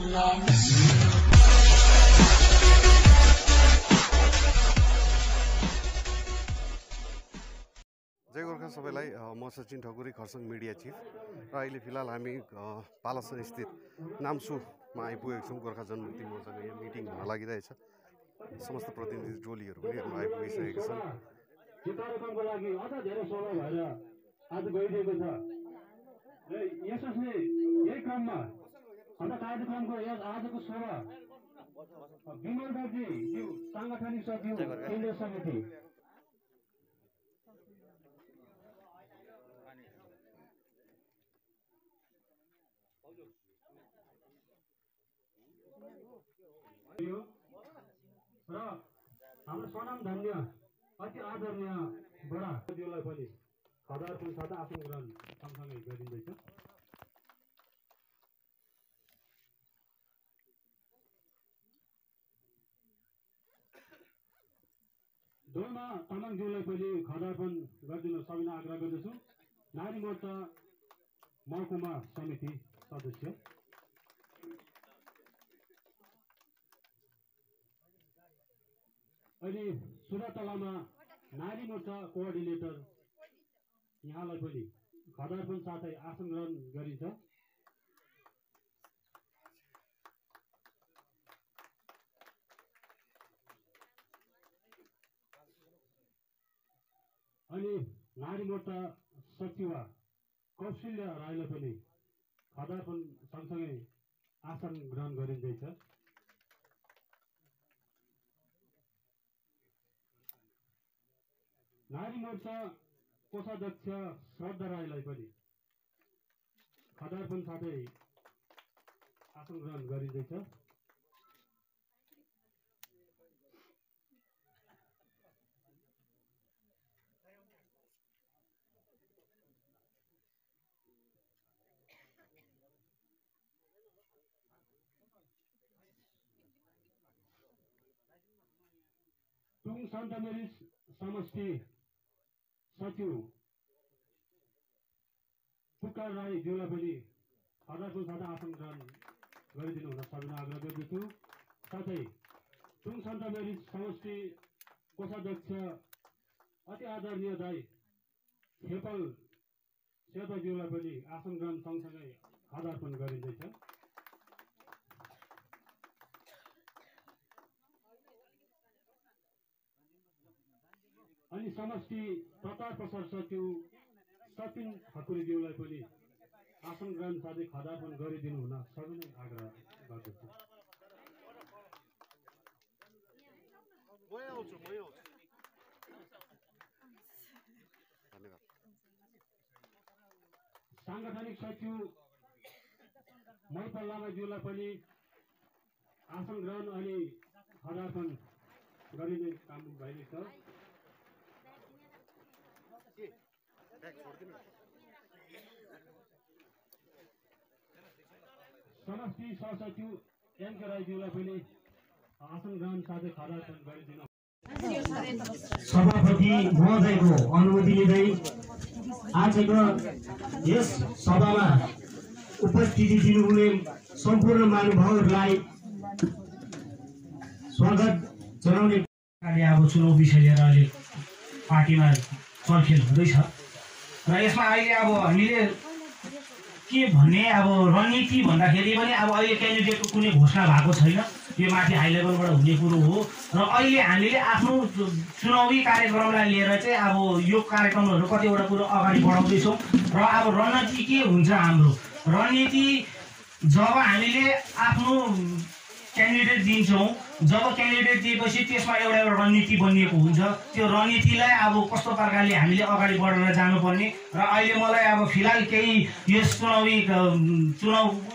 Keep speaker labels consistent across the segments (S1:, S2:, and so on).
S1: जय गोर्खा सबैलाई म Sachin Thakuri Kurseong media chief र अहिले फिलहाल हामी पालासन स्थित नाम्सुमा आइपुगेको छौँ। गोर्खा जनमुक्ति मोर्चाको यहाँ मिटिङ हुन लागिरहेछ। समस्त प्रतिनिधि टोलीहरू पनि हेर्न आइपुगिसकेका छन्।
S2: चित्रारोपणको लागि अझ धेरै सभा भएर आज गइरहेको छ र यसले यही क्रममा अन्त कार्यक्रमको आजको सभा विमल दाजी सांगठनिक सचिव केन्द्रीय समिति र हाम्रो स्वनाम धन्य अति आदरणीय बडाज्यूलाई पनि खदारपुर साथ आसन ग्रहण सँगसँगै गरिँदैछ। डोमा तामाङज्यूलाई पनि खदारपन गरिदिन सबैलाई आग्रह गर्दछु। नारी मोर्चा महकुमा समिति सदस्य अहिले सुरतलामा नारी मोर्चा कोअर्डिनेटर यहाँलाई पनि खदारपन साथै आसन ग्रहण गरिन्छ। अनि नारी मोर्चा सचिवा कौशल्य राईलाई पनि खदारपन सँगसँगै आसन ग्रहण गरिँदैछ। नारी मोर्चा कोषाध्यक्ष श्रद्धा राईलाई पनि खदारपन साथै आसन ग्रहण गरिँदैछ। तुङ सन्त मेरिज समष्टि सचिव पुकार राई ज्यूलाई पनि खदारपुर साथ आसन ग्रहण गरिदिनु हुन सबैलाई आग्रह गर्दछु। साथै तुङ सन्त मेरिज समष्टि कोषाध्यक्ष अति आदरणीय दाई खेपल शेर्पाज्यूलाई पनि आसन ग्रहण सँगसँगै खदारपन गरिँदैछ। अनि समष्टि प्रचार प्रसार सचिव सचिन ठकुरीज्यूलाई पनि आसन ग्रहण साथै खदारपन गरिदिनु हुन सबैलाई आग्रह गर्दछु। सांगठनिक सचिव मैपल लामाज्यूलाई पनि आसन ग्रहण अनि खदारपन गरिने काम भइरहेछ। समष्टि सहसचिव एनके राईज्यूलाई पनि आसन ग्रहण साथै खदारपन गरिदिनु।
S3: सभापति महोदयको अनुमति लिँदै आजको यस सभामा उपस्थिति दिनुहुने सम्पूर्ण महानुभावहरूलाई स्वागत जनाउने। अब चुनाव विषय लिएर अहिले पार्टीमा चलखेल हुँदैछ र यसमा अहिले अब हामीले के भन्ने अब रणनीति भन्दाखेरि पनि अब अहिले क्यान्डिडेटको कुनै घोषणा भएको छैन। यो माथि हाई लेभलबाट हुने कुरो हो र अहिले हामीले आफ्नो चुनावी कार्यक्रमलाई लिएर चाहिँ अब यो कार्यक्रमहरू कतिवटा कुरो अगाडि बढाउँदैछौँ र अब रणनीति के हुन्छ हाम्रो रणनीति जब हामीले आफ्नो क्यान्डिडेट दिन्छौँ जब क्यान्डिडेट दिएपछि त्यसमा एउटा रणनीति बनिएको हुन्छ। त्यो रणनीतिलाई अब कस्तो प्रकारले हामीले अगाडि बढेर जानुपर्ने र अहिले मलाई अब फिलहाल केही यस चुनाव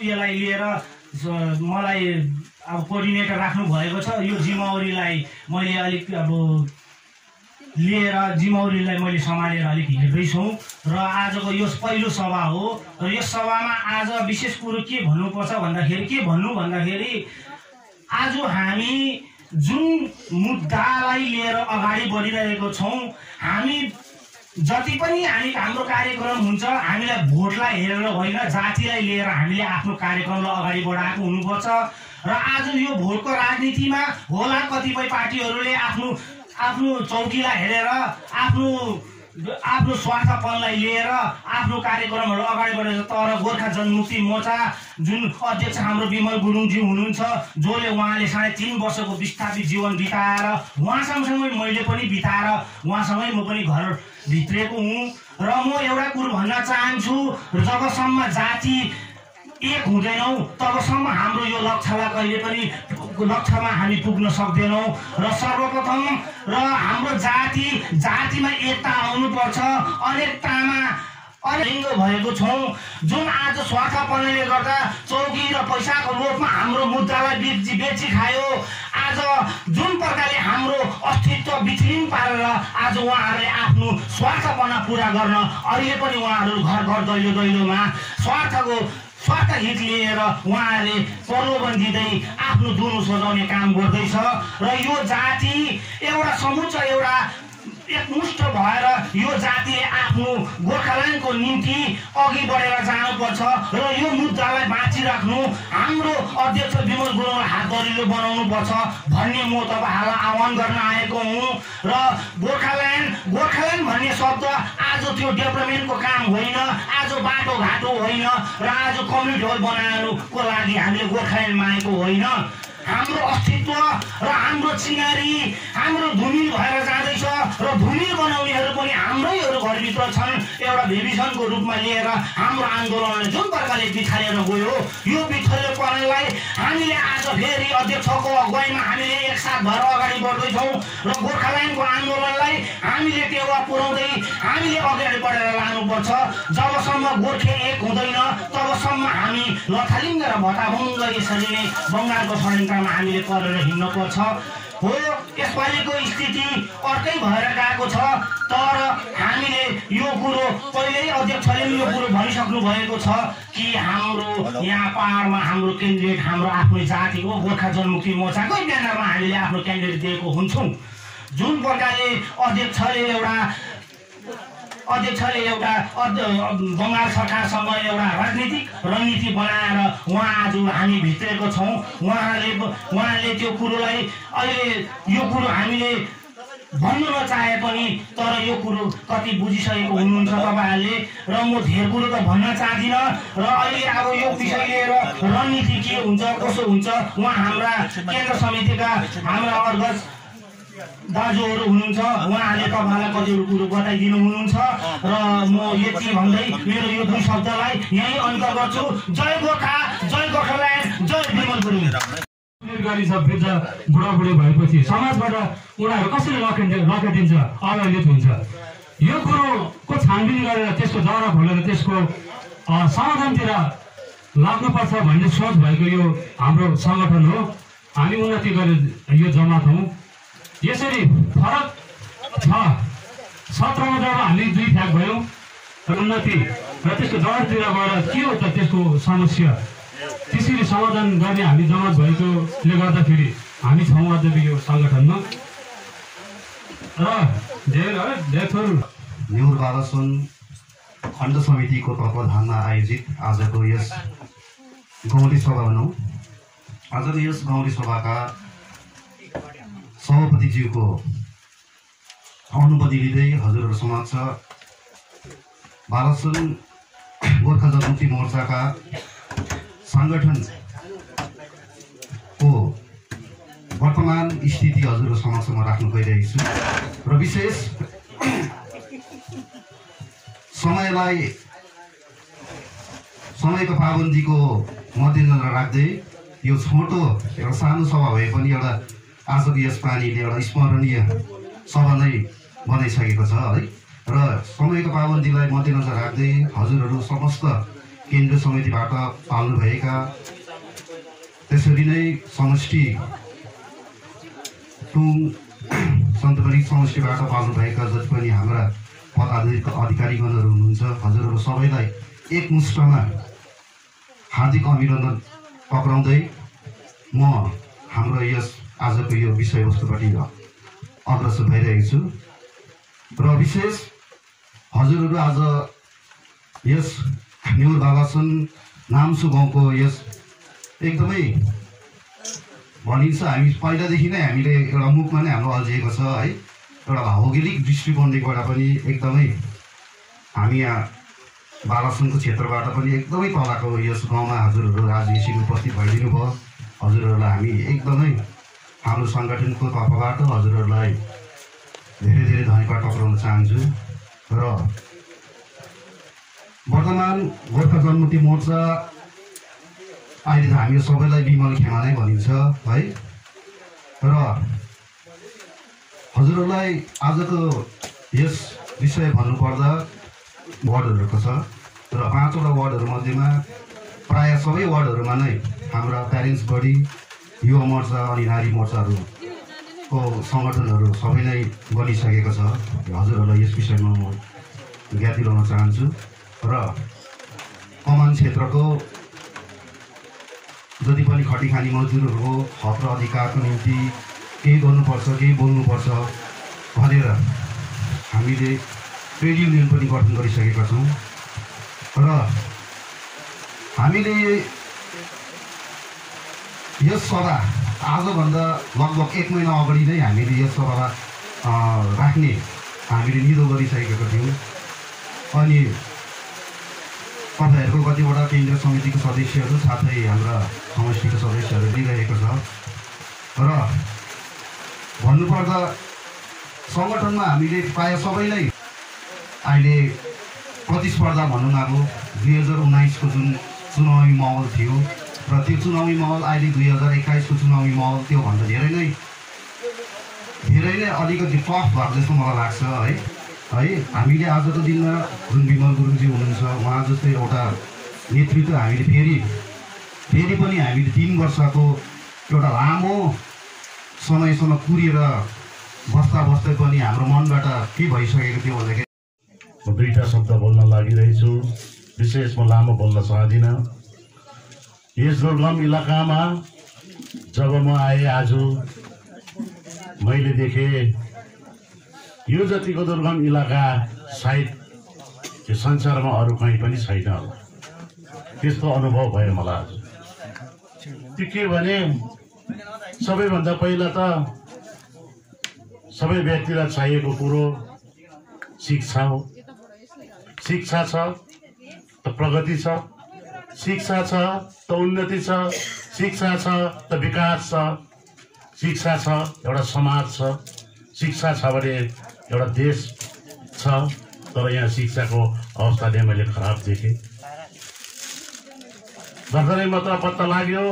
S3: यसलाई लिएर मलाई अब कोअर्डिनेटर राख्नु भएको छ। यो जिम्मेवारीलाई मैले अलिक अब लिएर जिम्मेवारीलाई मैले सम्हालेर अलिक हिँड्दैछौँ र आजको यो पहिलो सभा हो र यस सभामा आज विशेष कुरो के भन्नुपर्छ भन्दाखेरि आज हामी जुन मुद्दालाई लिएर अगाडि बढिरहेको छौँ हामी जति पनि हाम्रो कार्यक्रम हुन्छ हामीलाई भोटलाई हेरेर होइन, जातिलाई लिएर हामीले आफ्नो कार्यक्रमलाई अगाडि बढाएको हुनुपर्छ। र आज यो भोटको राजनीतिमा होला कतिपय पार्टीहरूले आफ्नो चौकीलाई हेरेर आफ्नो स्वार्थपनलाई लिएर आफ्नो कार्यक्रमहरू अगाडि बढेछ। तर गोर्खा जनमुक्ति मोर्चा जुन अध्यक्ष हाम्रो विमल गुरुङजी हुनुहुन्छ, जसले उहाँले 3.5 वर्षको विस्थापित जीवन बिताएर उहाँ सँगसँगै मैले पनि बिताएर उहाँसँगै म पनि घर भित्रेको हुँ। र म एउटा कुरो भन्न चाहन्छु, जबसम्म जाति एक हुँदैनौँ तबसम्म हाम्रो यो लक्ष्यलाई कहिले पनि लक्ष्यमा हामी पुग्न सक्दैनौँ। र सर्वप्रथम र हाम्रो जातिमा एकता आउनुपर्छ। अनेकतामा अलिङ्ग भएको छौँ, जुन आज स्वार्थपनले गर्दा चौकी र पैसाको लोभमा हाम्रो मुद्दालाई बेची खायो। आज जुन प्रकारले हाम्रो अस्तित्व विच्छिन्न पारेर आज उहाँहरूले आफ्नो स्वार्थपना पुरा गर्न अहिले पनि उहाँहरू घर घर दैलोमा स्वार्थ हित लिएर उहाँहरूले प्रलोभन दिँदै आफ्नो दुनु सजाउने काम गर्दैछ। र यो जाति एउटा समुच्च एउटा एकमुष्ट भएर यो जातिले आफ्नो गोर्खाल्यान्डको निम्ति अघि बढेर जानुपर्छ। र यो मुद्दालाई बाँचिराख्नु हाम्रो अध्यक्ष विमल गुरुङलाई हात दरिलो बनाउनुपर्छ भन्ने म तपाईँहरूलाई आह्वान गर्न आएको हुँ। र गोर्खाल्यान्ड भन्ने शब्द आज त्यो डेभलपमेन्टको काम होइन, आज बाटोघाटो होइन, र आज कम्युनिटी हल बनाउनुको लागि हामीले गोर्खाल्यान्ड मागेको होइन। हाम्रो अस्तित्व र हाम्रो चिनारी हाम्रो धुमिल भएर जाँदैछ र धुमिल बनाउनेहरू पनि हाम्रैहरू घरभित्र छन्। एउटा भेविसनको रूपमा लिएर हाम्रो आन्दोलनले जुन प्रकारले बिथालेर गयो, यो बिथलेपनलाई हामीले आज फेरि अध्यक्षको अगुवाईमा हामीले एकसाथ भएर अगाडि बढ्दैछौँ। र गोर्खाल्यान्डको आन्दोलनलाई हामीले टेवा पुर्याउँदै हामीले अगाडि बढेर लानुपर्छ। जबसम्म गोर्खे एक हुँदैन तबसम्म हामी लथालिङ्ग र भताभुङ्ग यसरी नै बङ्गालको षड्यन्त्रमा हामीले परेर हिँड्नुपर्छ। हो, यसपालिको स्थिति अर्कै भएर गएको छ। तर हामीले यो कुरो पहिल्यै अध्यक्षले यो कुरो भनिसक्नु भएको छ कि हाम्रो यहाँ पहाडमा हाम्रो क्यान्डिडेट हाम्रो आफ्नै जातिको गोर्खा जनमुक्ति मोर्चाकै ब्यानरमा हामीले आफ्नो क्यान्डिडेट दिएको हुन्छौँ। जुन प्रकारले अध्यक्षले एउटा बङ्गाल सरकारसँग एउटा राजनीतिक रणनीति बनाएर उहाँ आज हामी भित्रेको छौँ। उहाँले त्यो कुरोलाई अहिले यो कुरो हामीले भन्नु नचाहे पनि तर यो कुरो कति बुझिसकेको हुनुहुन्छ तपाईँहरूले। र म धेर कुरो त भन्न चाहदिनँ। र अहिले अब यो विषय लिएर रणनीति के हुन्छ कसो हुन्छ, उहाँ हाम्रा केन्द्र समितिका हाम्रा अर्गज दाजुहरू हुनुहुन्छ, उहाँहरूले तपाईँलाई कतिवटा कुरो बताइदिनु हुनुहुन्छ। र म यति भन्दै मेरो यो 2 शब्दलाई यहीँ अन्त गर्छु। जय गोर्खा, जय गोर्खाल्यान्ड, जय विमल गुरुङ।
S2: गाडी सब बेच्छ, बुढाबुढी भएपछि समाजबाट उनीहरू कसरी लकेटिन्छ, अवहेलित हुन्छ। यो कुरोको छानबिन गरेर त्यसको जरा खोलेर त्यसको समाधानतिर लाग्नुपर्छ भन्ने सोच भएको यो हाम्रो सङ्गठन हो। हामी उन्नति गरेर यो जमात हौँ। यसरी फरक छ। 17मा जब हामी 2 फ्याक भयौँ उन्नति र त्यसको जडतिर गएर के हो त त्यसको समस्या, त्यसरी समाधान गर्ने हामी जमात भएकोले गर्दाखेरि हामी छौँ अझ यो सङ्गठनमा। र धेर
S4: न्युर बालासन खण्ड समितिको तत्वावधानमा आयोजित आजको यस गाउँले सभा भनौँ, आजको यस गाउँले सभाका सभापतिज्यूको अनुमति लिँदै हजुरहरू समक्ष बालासन गोर्खा जनमुक्ति मोर्चाका सङ्गठनको वर्तमान स्थिति हजुरहरू समक्ष म राख्न गइरहेको छु। र विशेष समयको पाबन्दीको मध्यनजर राख्दै यो छोटो एउटा सानो सभा भए पनि एउटा आजको यस पानीले एउटा स्मरणीय सभा नै बनाइसकेको छ है। र समयको पाबन्दीलाई मध्यनजर राख्दै हजुरहरू समस्त केन्द्र समितिबाट पाल्नुभएका, त्यसरी नै समष्टि टुङ सन्तमणि समष्टिबाट पाल्नुभएका जति पनि हाम्रा अधिकारीगणहरू हुनुहुन्छ, हजुरहरू सबैलाई एकमुष्टमा हार्दिक अभिनन्दन पक्राउँदै म हाम्रो यस आजको यो विषयवस्तुपट्टि अग्रसर भइरहेको छु। र विशेष हजुरहरू आज यस न्यु बालासन नाम्सु गाउँको यस एकदमै भनिन्छ हामी पहिलादेखि नै हामीले एउटा मुखमा नै हाम्रो अल्झिएको छ है। एउटा भौगोलिक दृष्टिकोणबाट पनि एकदमै हामी यहाँ बालासनको क्षेत्रबाट पनि एकदमै तलको यस गाउँमा हजुरहरू राजनीतिक उपस्थित भइदिनु भयो। हजुरहरूलाई हामी एकदमै हाम्रो सङ्गठनको तर्फबाट हजुरहरूलाई धेरै धेरै धन्यवाद टक्राउन चाहन्छु। र वर्तमान गोर्खा जनमुक्ति मोर्चा अहिले त हामी सबैलाई विमल खेमा नै भनिन्छ है। र हजुरहरूलाई आजको यस विषय भन्नुपर्दा वार्डहरूको छ र 5वटा वार्डहरू मध्येमा प्रायः सबै वार्डहरूमा नै हाम्रा प्यारेन्ट्स बडी युवा मोर्चा अनि नारी मोर्चाहरूको सङ्गठनहरू सबै नै बनिसकेको छ। हजुरहरूलाई यस विषयमा म ज्ञात दिलाउन चाहन्छु। र कमान क्षेत्रको जति पनि खटिखानी मजदुरहरूको हक र अधिकारको निम्ति केही गर्नुपर्छ, केही बोल्नुपर्छ भनेर हामीले ट्रेड युनियन पनि गठन गरिसकेका छौँ। र हामीले यस सभा आजभन्दा लगभग 1 महिना अगाडि नै हामीले यस सभा राख्ने हामीले निधो गरिसकेका थियौँ। अनि तपाईँहरूको कतिवटा केन्द्रीय समितिको सदस्यहरू साथै हाम्रा समष्टिका सदस्यहरू दिइरहेको छ। र भन्नुपर्दा सङ्गठनमा हामीले प्रायः सबै नै अहिले प्रतिस्पर्धा भनौँ अब 2019को जुन चुनावी माहौल थियो र त्यो चुनावी माहौल अहिले 2021को चुनावी माहौल त्योभन्दा धेरै नै अलिकति टफ भएको जस्तो मलाई लाग्छ है। हामीले आजको दिनमा जुन विमल गुरुङजी हुनुहुन्छ उहाँ जस्तै एउटा नेतृत्व हामीले फेरि पनि हामीले 3 वर्षको एउटा लामो समयसम्म कुरेर बस्दै पनि हाम्रो मनबाट के भइसकेको थियो भन्दाखेरि
S5: म 2टा शब्द बोल्न लागिरहेछु। विशेष म लामो बोल्न चाहदिनँ। यस दुर्गम इलाकामा जब म आएँ आज मैले देखेँ यो जतिको दुर्गम इलाका सायद यो संसारमा अरू कहीँ पनि छैन होला, त्यस्तो अनुभव भयो मलाई आज। त्यो के भने सबैभन्दा पहिला त सबै व्यक्तिलाई चाहिएको कुरो शिक्षा हो। शिक्षा छ त प्रगति छ, शिक्षा छ त उन्नति छ, शिक्षा छ त विकास छ, शिक्षा छ एउटा समाज छ, शिक्षा छ भने एउटा देश छ। तर यहाँ शिक्षाको अवस्था नै मैले खराब देखेँ। भर्खरै मात्र पत्ता लाग्यो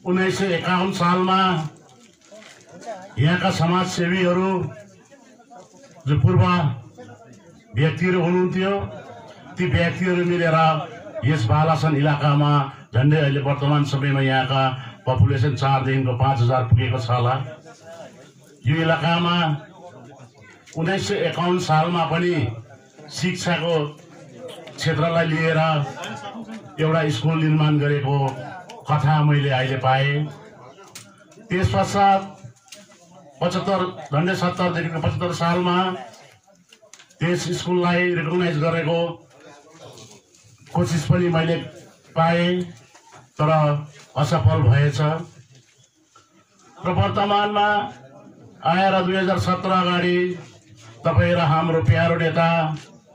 S5: 1951 सालमा यहाँका समाजसेवीहरू जो पूर्व व्यक्तिहरू हुनुहुन्थ्यो ती व्यक्तिहरू मिलेर यस बालासन इलाकामा झन्डै अहिले वर्तमान समयमा यहाँका पपुलेसन 4 देखिको 5000 पुगेको छ होला। यो इलाकामा 1951 सालमा पनि शिक्षाको क्षेत्रलाई लिएर एउटा स्कुल निर्माण गरेको कथा मैले अहिले पाएँ। त्यस पश्चात 70 देखिको 75 सालमा त्यस स्कुललाई रिकग्नाइज गरेको कोसिस पनि मैले पाएँ, तर असफल भएछ। र वर्तमानमा आएर 2017 अगाडि तपाईँ र हाम्रो प्यारो नेता,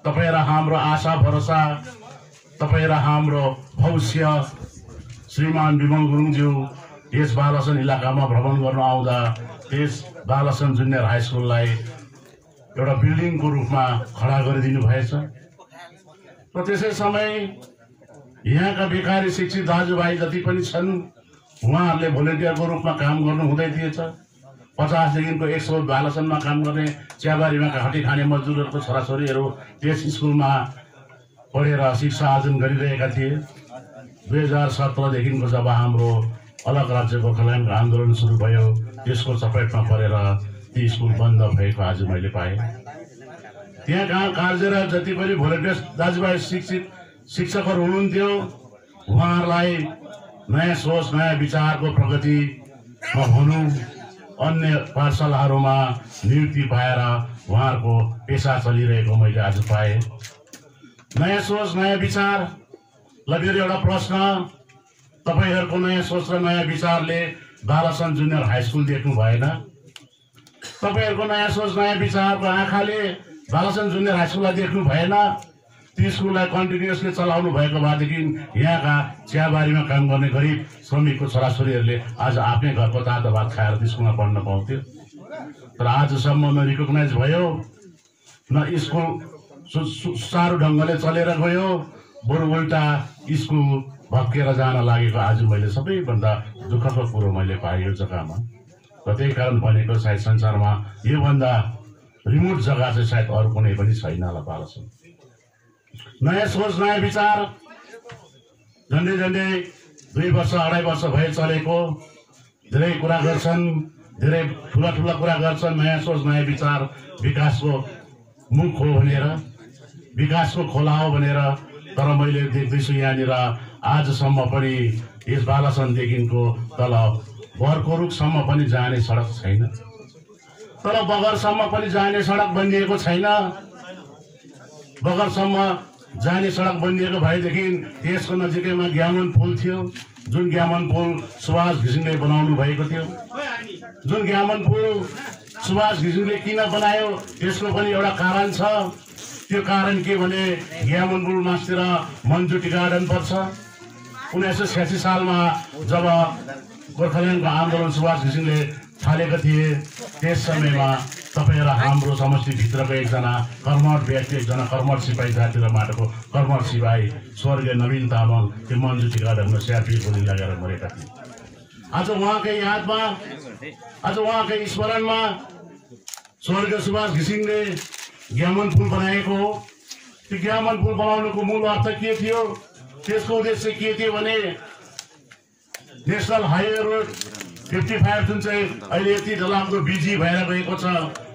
S5: तपाईँ र हाम्रो आशा भरोसा, तपाईँ र हाम्रो भविष्य श्रीमान विमल गुरुङज्यू यस बालासन इलाकामा भ्रमण गर्न आउँदा त्यस बालासन जुनियर हाई स्कुललाई एउटा बिल्डिङको रूपमा खडा गरिदिनु भएछ। र त्यसै समय यहाँका बेकारी शिक्षित दाजुभाइ जति पनि छन् उहाँहरूले भोलिन्टियरको रूपमा काम गर्नु हुँदै थिएछ। 50 देखिको 100 बालासनमा काम गर्ने चियाबारीमा खटी खाने मजदुरहरूको छोराछोरीहरू त्यस स्कुलमा पढेर शिक्षा आर्जन गरिरहेका थिए। 2017 देखिको जब हाम्रो अलग राज्य गोर्खाल्यान्डको आन्दोलन सुरु भयो त्यसको चपेटमा परेर ती स्कुल बन्द भएको आज मैले पाएँ। त्यहाँ कार्यरत जति पनि भोलिन्टियर दाजुभाइ शिक्षकहरू हुनुहुन्थ्यो उहाँहरूलाई नयाँ सोच नयाँ विचारको प्रगतिमा हुनु अन्य पाठशालाहरूमा नियुक्ति पाएर उहाँहरूको पेसा चलिरहेको मैले आज पाएँ। नयाँ सोच नयाँ विचार ल मेरो एउटा प्रश्न, तपाईँहरूको नयाँ सोच र नयाँ विचारले बालासन जुनियर हाई स्कुल देख्नु भएन? तपाईँहरूको नयाँ सोच नयाँ विचारको आँखाले बालासन जुनियर हाई स्कुललाई देख्नु भएन? ती स्कुललाई कन्टिन्युसली चलाउनु भएको भएदेखि यहाँका चियाबारीमा काम गर्ने गरिब श्रमिकको छोराछोरीहरूले आज आफ्नै घरको तातो भात खाएर ती स्कुलमा पढ्न पाउँथ्यो। तर आजसम्म न रिकगनाइज भयो, न स्कुल सुचारू ढङ्गले चलेर गयो, बरु उल्टा स्कुल भत्केर जान लागेको आज मैले सबैभन्दा दुःखको कुरो मैले पाएँ यो जग्गामा। र त्यही कारण भनेको सायद संसारमा योभन्दा रिमोट जग्गा चाहिँ सायद अरू कुनै पनि छैन होला बालासन। नयाँ सोच नयाँ विचार झन्डै झन्डै 2 वर्ष 2.5 वर्ष भए चलेको, धेरै कुरा गर्छन्, धेरै ठुला ठुला कुरा गर्छन्। नयाँ सोच नयाँ विचार विकासको मुख हो भनेर, विकासको खोला हो भनेर, तर मैले देख्दैछु यहाँनिर आजसम्म पनि यस बालासनदेखिको तल बर्कोरुकसम्म पनि जाने सडक छैन, तर बगरसम्म पनि जाने सडक बनिएको छैन। बगरसम्म जाने सडक बनिएको भएदेखि त्यसको नजिकैमा ग्यामन पुल थियो, जुन ग्यामन पुल सुभाष घिसिङले बनाउनु भएको थियो। जुन ग्यामन पुल सुभाष घिसिङले किन बनायो त्यसको पनि एउटा कारण छ। त्यो कारण के भने ग्यामन पुल मास्तिर मन्जु टी गार्डन पर्छ। 1986 सालमा जब गोर्खाल्यान्डको आन्दोलन सुभाष घिसिङले थालेका थिए त्यस समयमा तपाईँ र हाम्रो समष्टिभित्रको एकजना कर्मठ व्यक्ति, एकजना कर्मठ सिपाही जाति र माटोको कर्मठ सिपाही स्वर्गीय नवीन तामाङ त्यो मन्जु टी गार्डनमा स्यापी गोली लगाएर मरेका थिए। आज उहाँकै यादमा, आज उहाँकै स्मरणमा स्वर्गीय सुभाष घिसिङले ग्यामन पुल बनाएको हो। त्यो ग्यामन पुल बनाउनुको मूल अर्थ के थियो, त्यसको उद्देश्य के थियो भने नेसनल हाइवे रोड 55 जुन चाहिँ अहिले यति डरलाग्दो बिजी भएर गएको छ,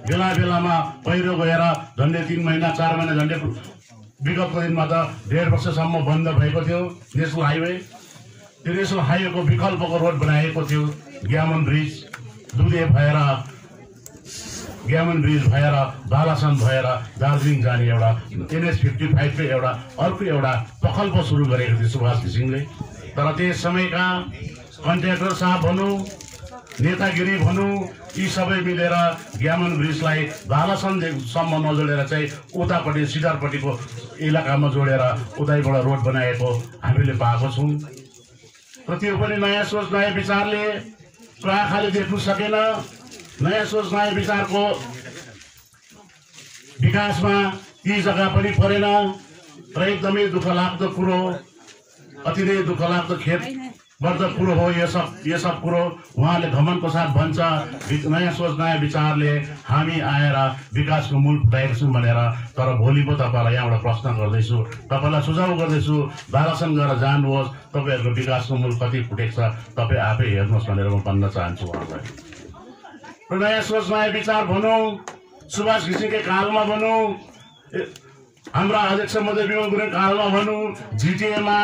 S5: बेला बेलामा पहिरो गएर झन्डै 3 महिना 4 महिना झन्डै विगतको दिनमा त 1.5 वर्षसम्म बन्द भएको थियो नेसनल हाइवे। त्यो नेसनल हाइवेको विकल्पको रोड बनाएको थियो ग्यामन ब्रिज, दुधे भएर ग्यामन ब्रिज भएर बालासन भएर दार्जिलिङ जाने एउटा NH 55 को एउटा अर्को एउटा प्रकल्प सुरु गरेको थियो सुभाष घिसिङले। तर त्यस समयका कन्ट्र्याक्टर साहब भनौँ, नेतागिरी भनौँ, यी सबै मिलेर ग्यामन ब्रिजलाई बालासनसम्म नजोडेर चाहिँ उतापट्टि सिधारपट्टिको इलाकामा जोडेर उतैबाट रोड बनाएको हामीले पाएको छौँ। र त्यो पनि नयाँ सोच नयाँ विचारले आँखाले देख्नु सकेन। नयाँ सोच नयाँ विचारको विकासमा ती जग्गा पनि परेन र एकदमै दुःखलाग्दो कुरो, अति नै दुःखलाग्दो खेदवर्धक कुरो हो यो सब कुरो। उहाँले घमण्डको साथ भन्छ नयाँ सोच नयाँ विचारले हामी आएर विकासको मूल फुटाएको छौँ भनेर। तर भोलि पो तपाईँलाई यहाँबाट प्रश्न गर्दैछु, तपाईँलाई सुझाव गर्दैछु, बालासन गएर जानुहोस्, तपाईँहरूको विकासको मूल कति फुटेको छ तपाईँ आफै हेर्नुहोस् भनेर म भन्न चाहन्छु उहाँलाई। र नयाँ सोच नयाँ विचार भनौँ, सुभाष घिसिङकै कालमा भनौँ, हाम्रा अध्यक्ष महोदय विमल गुरुङको कालमा भनौँ, जिटिएमा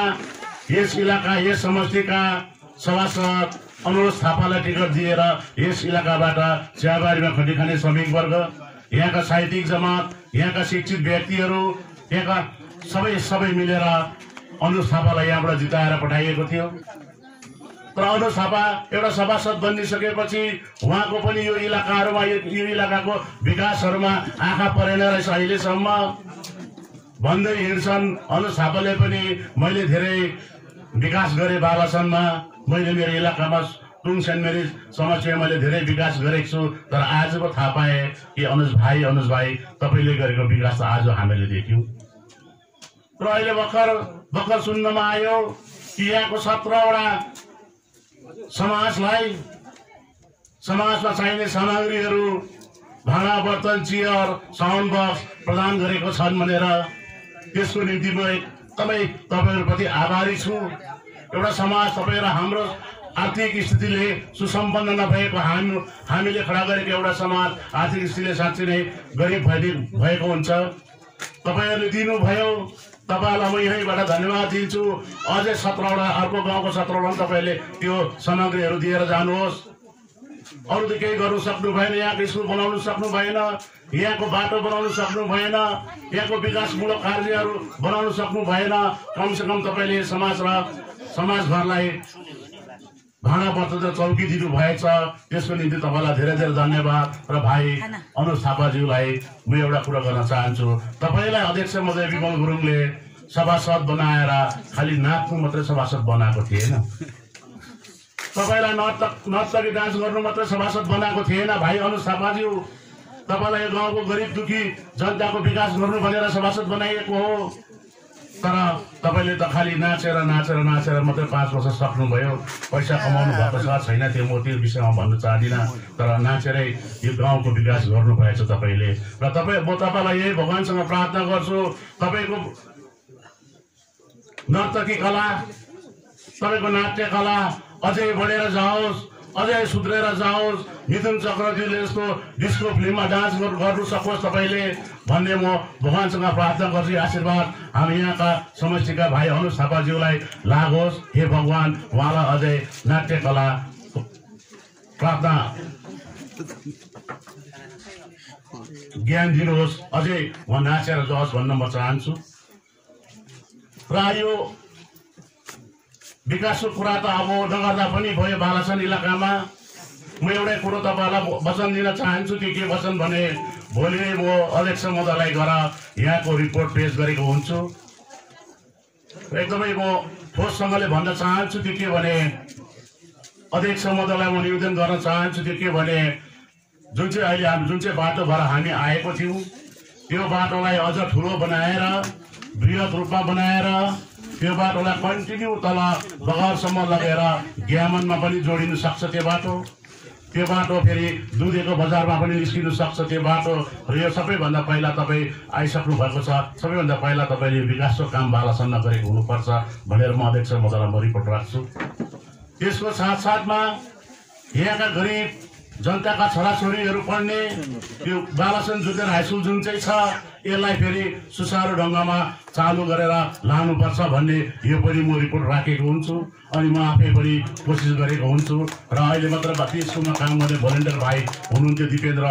S5: यस इलाका यस समष्टिका सभासद अनुरोध थापालाई टिकट दिएर यस इलाकाबाट चियाबारीमा खटी खाने श्रमिक वर्ग, यहाँका साहित्यिक जमात, यहाँका शिक्षित व्यक्तिहरू, यहाँका सबै मिलेर अनुरोध थापालाई यहाँबाट जिताएर पठाइएको थियो। तर अनुरोध थापा एउटा सभासद बनिसकेपछि उहाँको पनि यो इलाकाहरूमा यो इलाकाको विकासहरूमा आँखा परेन रहेछ अहिलेसम्म भन्दै हिँड्छन्। अनुरोध थापाले पनि मैले धेरै विकास गरेँ बालासनमा, मैले मेरो इलाकामा टुङ सेन्ट मेरिज समष्टिमा मैले धेरै विकास गरेको छु। तर आज पो थाहा पाएँ कि अनुज भाइ तपाईँले गरेको विकास आज हामीले देख्यौँ। र अहिले भर्खर सुन्नमा आयो कि यहाँको 17वटा समाजमा चाहिने सामग्रीहरू भाँडा बर्तन चियर साउन्ड बक्स प्रदान गरेको छन् भनेर त्यसको निम्ति म एकदमै तपाईँहरूप्रति आभारी छु। एउटा समाज तपाईँ र हाम्रो आर्थिक स्थितिले सुसम्पन्न नभएको हामीले खडा गरेको एउटा समाज आर्थिक स्थितिले साँच्चै नै गरिब भएको हुन्छ। तपाईँहरूले दिनुभयो, तपाईँलाई म यहीँबाट धन्यवाद दिन्छु। अझै 17वटा अर्को गाउँको 17वटा तपाईँले त्यो सामग्रीहरू दिएर जानुहोस्। अरू त केही गर्नु सक्नु भएन, यहाँको स्कुल बनाउनु सक्नु भएन, यहाँको बाटो बनाउनु सक्नु भएन, यहाँको विकासमूलक कार्यहरू बनाउनु सक्नु भएन। कमसेकम तपाईँले समाज र समाजभरलाई भाँडा बर्तन चौकी दिनु भएछ, त्यसको निम्ति तपाईँलाई धेरै धेरै धन्यवाद। र भाइ अनुज थापाज्यूलाई म एउटा कुरा गर्न चाहन्छु, तपाईँलाई अध्यक्ष महोदय विमल गुरुङले सभासद बनाएर खालि नाच्नु मात्रै सभासद बनाएको थिएन, तपाईँलाई नर्तकी डान्स गर्नु मात्रै सभासद बनाएको थिएन। भाइ अनुज थापाज्यू, तपाईँलाई यो गाउँको गरिब दुखी जनताको विकास गर्नु भनेर सभासद बनाइएको हो। तर तपाईँले त खालि नाचेर नाचेर नाचेर मात्रै 5 वर्ष सक्नुभयो। पैसा कमाउनु भएको छ छैन त्यो म त्यो विषयमा भन्न चाहदिनँ, तर नाचेरै यो गाउँको विकास गर्नुभएछ तपाईँले। र म तपाईँलाई यही भगवान्सँग प्रार्थना गर्छु, तपाईँको नर्तकी कला, तपाईँको नाट्य कला अझै बढेर जाओस्, अझै सुध्रेर जाओस्, मिथुन चक्रवर्तीले जस्तो डिस्को फिल्ममा डान्स गर्नु सकोस् तपाईँले भन्ने म भगवान्सँग प्रार्थना गर्छु। आशीर्वाद हामी यहाँका समष्टिका भाइ अनुज थापाज्यूलाई लागोस्। हे भगवान्, उहाँलाई अझै नाट्य कला प्रार्थना ज्ञान दिनुहोस्, अझै उहाँ नाचेर जाओस् भन्न म चाहन्छु। र यो विकासको कुरा त अब नगर्दा पनि भयो बालासन इलाकामा। म एउटै कुरो तपाईँलाई वचन दिन चाहन्छु। के वचन भने भोलि नै म अध्यक्ष महोदयलाई गएर यहाँको रिपोर्ट पेश गरेको हुन्छु। एकदमै म ठोससँगले भन्न चाहन्छु के भने अध्यक्ष महोदयलाई म निवेदन गर्न चाहन्छु के भने जुन चाहिँ अहिले हामी जुन चाहिँ बाटोबाट हामी आएको थियौँ त्यो बाटोलाई अझ ठुलो बनाएर बृहत रूपमा बनाएर त्यो बाटोलाई कन्टिन्यू तल बगरसम्म लगेर ग्यामनमा पनि जोडिनु सक्छ। त्यो बाटो फेरि दुधेको बजारमा पनि निस्किनु सक्छ त्यो बाटो। र यो सबैभन्दा पहिला तपाईँ आइसक्नु भएको छ, सबैभन्दा पहिला तपाईँले विकासको काम बालासनमा गरेको हुनुपर्छ भनेर म अध्यक्ष महोदयलाई म रिपोर्ट राख्छु। त्यसको साथसाथमा यहाँका गरिब जनताका छोराछोरीहरू पढ्ने त्यो बालासन जुनियर हाई स्कुल जुन चाहिँ छ यसलाई फेरि सुचारू ढङ्गमा चालु गरेर लानुपर्छ भन्ने यो पनि म रिपोर्ट राखेको हुन्छु। अनि म आफै पनि कोसिस गरेको हुन्छु। र अहिले मात्र त्यो स्कुलमा काम गर्ने भोलिन्टियर भाइ हुनुहुन्थ्यो दिपेन्द्र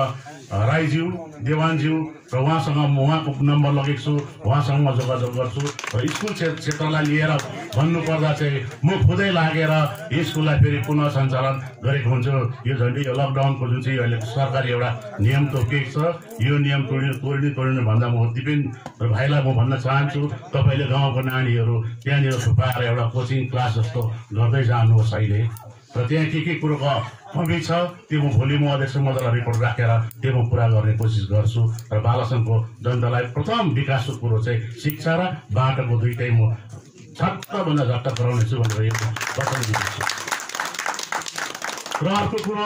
S5: राईज्यू, देवानज्यू, र उहाँसँग म उहाँको नम्बर लगेको छु, उहाँसँग म जोगाजोग गर्छु। र स्कुल क्षेत्रलाई लिएर भन्नुपर्दा चाहिँ म खुदै लागेर स्कुललाई फेरि पुनः सञ्चालन गरेको हुन्छु। यो झन्डै यो लकडाउनको जुन चाहिँ अहिले सरकारी एउटा नियम तोकिएको छ यो नियम तोड्नु भन्दा म दिपेन्द्र भाइलाई म भन्न चाहन्छु तपाईँले गाउँको नानीहरू त्यहाँनिर थुपाएर एउटा कोचिङ क्लास जस्तो गर्दै जानुहोस् अहिले। र त्यहाँ के कुरोको कमी छ त्यो म भोलि म अध्यक्ष महोदयलाई रिपोर्ट राखेर त्यो म पुरा गर्ने कोसिस गर्छु। र बालासनको जनतालाई प्रथम विकासको कुरो चाहिँ शिक्षा र बाटोको दुइटै म झट्टभन्दा झट्ट गराउनेछु भनेर यो वचन दिन्छु। र अर्को कुरो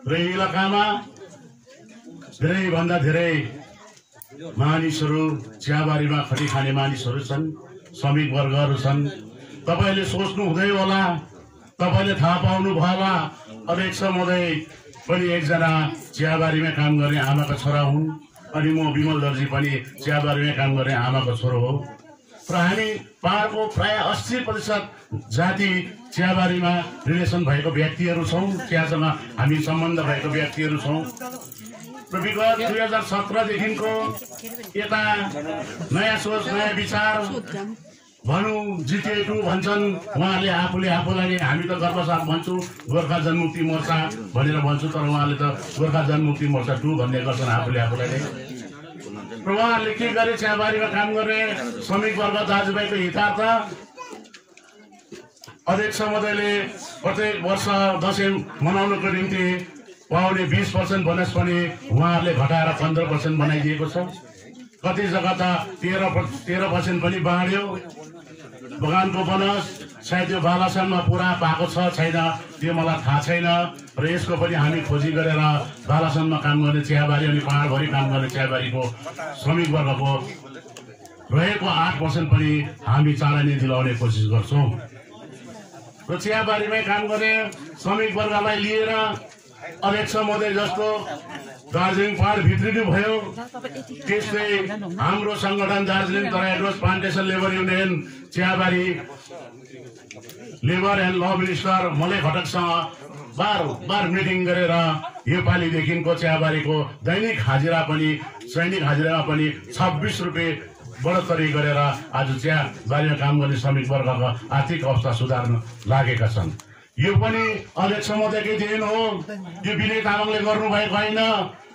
S5: र इलाकामा धेरैभन्दा धेरै मानिसहरू चियाबारीमा खटी खाने मानिसहरू छन्, श्रमिक वर्गहरू छन्। तपाईँले सोच्नु हुँदै होला, तपाईँले थाहा पाउनु भयो होला अध्यक्ष महोदय पनि एकजना चियाबारीमा काम गर्ने आमाको छोरा हुन्, अनि म विमल दर्जी पनि चियाबारीमा काम गर्ने आमाको छोरो हो। र हामी पहाडको प्राय 80% जाति चियाबारीमा रिलेसन भएको व्यक्तिहरू छौँ, चियासँग हामी सम्बन्ध भएको व्यक्तिहरू छौँ। र विगत 2017देखिको यता नयाँ सोच नयाँ विचार भनौँ जिटिए 2 भन्छन् उहाँहरूले आफूलाई हामी त गर्वसाथ भन्छौँ गोर्खा जनमुक्ति मोर्चा भनेर भन्छौँ, तर उहाँले त गोर्खा जनमुक्ति मोर्चा 2 भन्ने गर्छन् आफूलाई नै। र उहाँहरूले के गरे चियाबारीमा काम गर्ने श्रमिक वर्ग दाजुभाइको हितार्थ अध्यक्ष महोदयले प्रत्येक वर्ष दसैँ मनाउनको निम्ति पाउने 20% बोनस पनि उहाँहरूले घटाएर 15% बनाइदिएको छ। कति जग्गा त 13% पनि बाँड्यो बगानको बोनस। सायद यो बालासनमा पुरा पाएको छ छैन त्यो मलाई थाहा छैन। र यसको पनि हामी खोजी गरेर बालासनमा काम गर्ने चियाबारी अनि पहाडभरि काम गर्ने चियाबारीको श्रमिक वर्गको रहेको 8% पनि हामी चालनी दिलाउने कोसिस गर्छौँ। र चियाबारीमै काम गर्ने श्रमिक वर्गलाई लिएर अध्यक्ष महोदय जस्तो दार्जिलिङ पहाड भित्रिनु भयो। त्यस्तै हाम्रो संगठन Darjeeling Terai adverse plantation labour union चियाबारी लेबर एन्ड ल मिनिस्टर मलय खटकसँग बार मिटिङ गरेर योपालिदेखिको चियाबारीको दैनिक हाजिरा पनि सैनिक हाजिरामा पनि 26 रुपियाँ बढोत्तरी गरेर आज चियाबारीमा काम गर्ने श्रमिक वर्गको आर्थिक अवस्था सुधार्न लागेका छन्। यो पनि अध्यक्ष महोदयकै देन हो। यो विनय तामाङले गर्नुभएको होइन,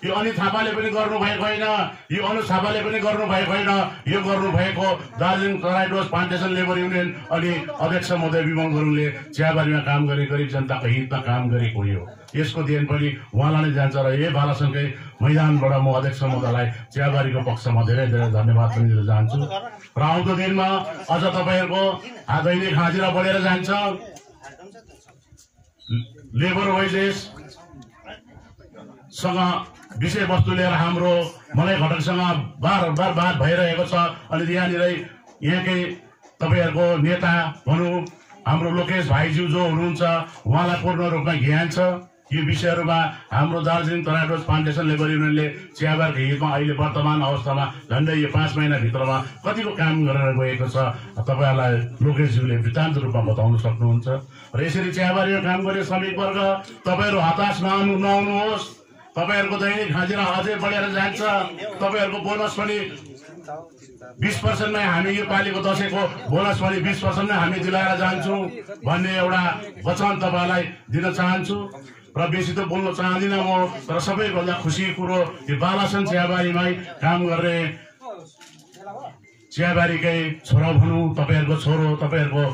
S5: यो अनित थापाले पनि गर्नुभएको होइन, यो अनुज थापाले पनि गर्नुभएको होइन। यो गर्नुभएको Darjeeling Terai Dooars plantation labour union अनि अध्यक्ष महोदय विमल गुरुङले चियाबारीमा काम गर्ने गरिब जनताको हितमा काम गरेको हो। यसको देन पनि उहाँलाई नै जान्छ र यही बालासङ्घकै मैदानबाट म अध्यक्ष महोदयलाई चियाबारीको पक्षमा धेरै धेरै धन्यवाद पनि दिन चाहन्छु। र आउँदो दिनमा अझ तपाईँहरूको दैनिक हाजिरा बढेर जान्छ। लेबर वेजेस सँग विषयवस्तु लिएर हाम्रो मलय घटकसँग बार बात भइरहेको छ। अनि यहाँनिरै यहाँकै तपाईँहरूको नेता भनौँ हाम्रो लोकेश भाइज्यू जो हुनुहुन्छ उहाँलाई पूर्ण रूपमा ज्ञान छ। यो विषयहरूमा हाम्रो दार्जिलिङ तराई डोज प्लान्टेसन लेबर युनियनले चियाबारको हितमा अहिले वर्तमान अवस्थामा झन्डै यो 5 महिनाभित्रमा कतिको काम गरेर गएको छ तपाईँहरूलाई लोकेशज्यूले वृत्तान्त रूपमा बताउन सक्नुहुन्छ। र यसरी चियाबारीमा काम गर्ने श्रमिक वर्ग तपाईँहरू हताश नहुनुहोस्। तपाईँहरूको दैनिक हाजिरा अझै बढेर जान्छ। तपाईँहरूको बोनस पनि 20% नै हामी यो पालिको दसैँको बोनस पनि 20% नै हामी दिलाएर जान्छौँ भन्ने एउटा वचन तपाईँलाई दिन चाहन्छु। र बेसी त बोल्न चाहदिनँ म, तर सबैभन्दा खुसीको कुरो यो बालासन चियाबारीमै काम गर्ने चियाबारीकै छोरा भनौँ, तपाईँहरूको छोरो, तपाईँहरूको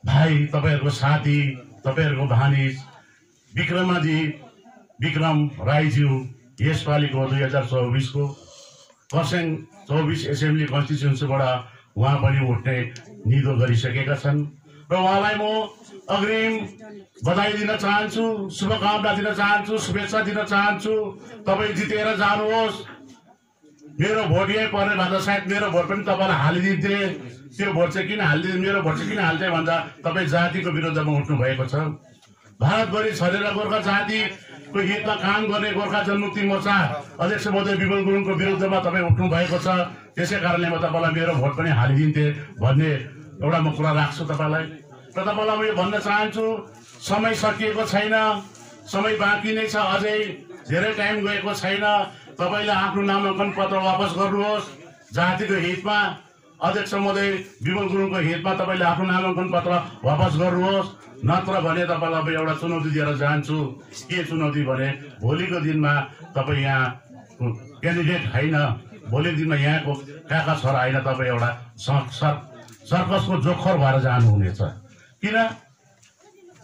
S5: भाइ, तपाईँहरूको साथी, तपाईँहरूको भानिज विक्रम राईज्यू यसपालिको 2024 को खरसाङ 24 एसेम्ब्ली कन्स्टिट्युन्सीबाट उहाँ पनि उठ्ने निधो गरिसकेका छन्। र उहाँलाई म अग्रिम बधाई दिन चाहन्छु, शुभकामना दिन चाहन्छु, शुभेच्छा दिन चाहन्छु। तपाईँ जितेर जानुहोस्। मेरो भोट यही पर्ने भन्दा सायद मेरो भोट पनि तपाईँलाई हालिदिन्थे। त्यो भोट चाहिँ किन हालिदिनु, मेरो भोट चाहिँ किन हाल्थे भन्दा तपाईँ जातिको विरुद्धमा उठ्नु भएको छ। भारतभरि छरेर गोर्खा जातिको हितमा काम गर्ने गोर्खा जनमुक्ति मोर्चा अध्यक्ष महोदय विमल गुरुङको विरुद्धमा तपाईँ उठ्नु भएको छ। त्यसै कारणले म तपाईँलाई मेरो भोट पनि हालिदिन्थे भन्ने एउटा म कुरा राख्छु तपाईँलाई। र तपाईँलाई म यो भन्न चाहन्छु, समय सकिएको छैन, समय बाँकी नै छ, अझै धेरै टाइम गएको छैन। तपाईँले आफ्नो नामाङ्कन पत्र वापस गर्नुहोस्। जातिको हितमा अध्यक्ष महोदय विमल गुरुङको हितमा तपाईँले आफ्नो नामाङ्कन पत्र वापस गर्नुहोस्। नत्र भने तपाईँलाई एउटा चुनौती दिएर जान्छु। के चुनौती भने भोलिको दिनमा तपाईँ यहाँ क्यान्डिडेट होइन, भोलिको दिनमा यहाँको काका छोरा होइन, तपाईँ एउटा सर्कसको जोखर भएर जानुहुनेछ। किन?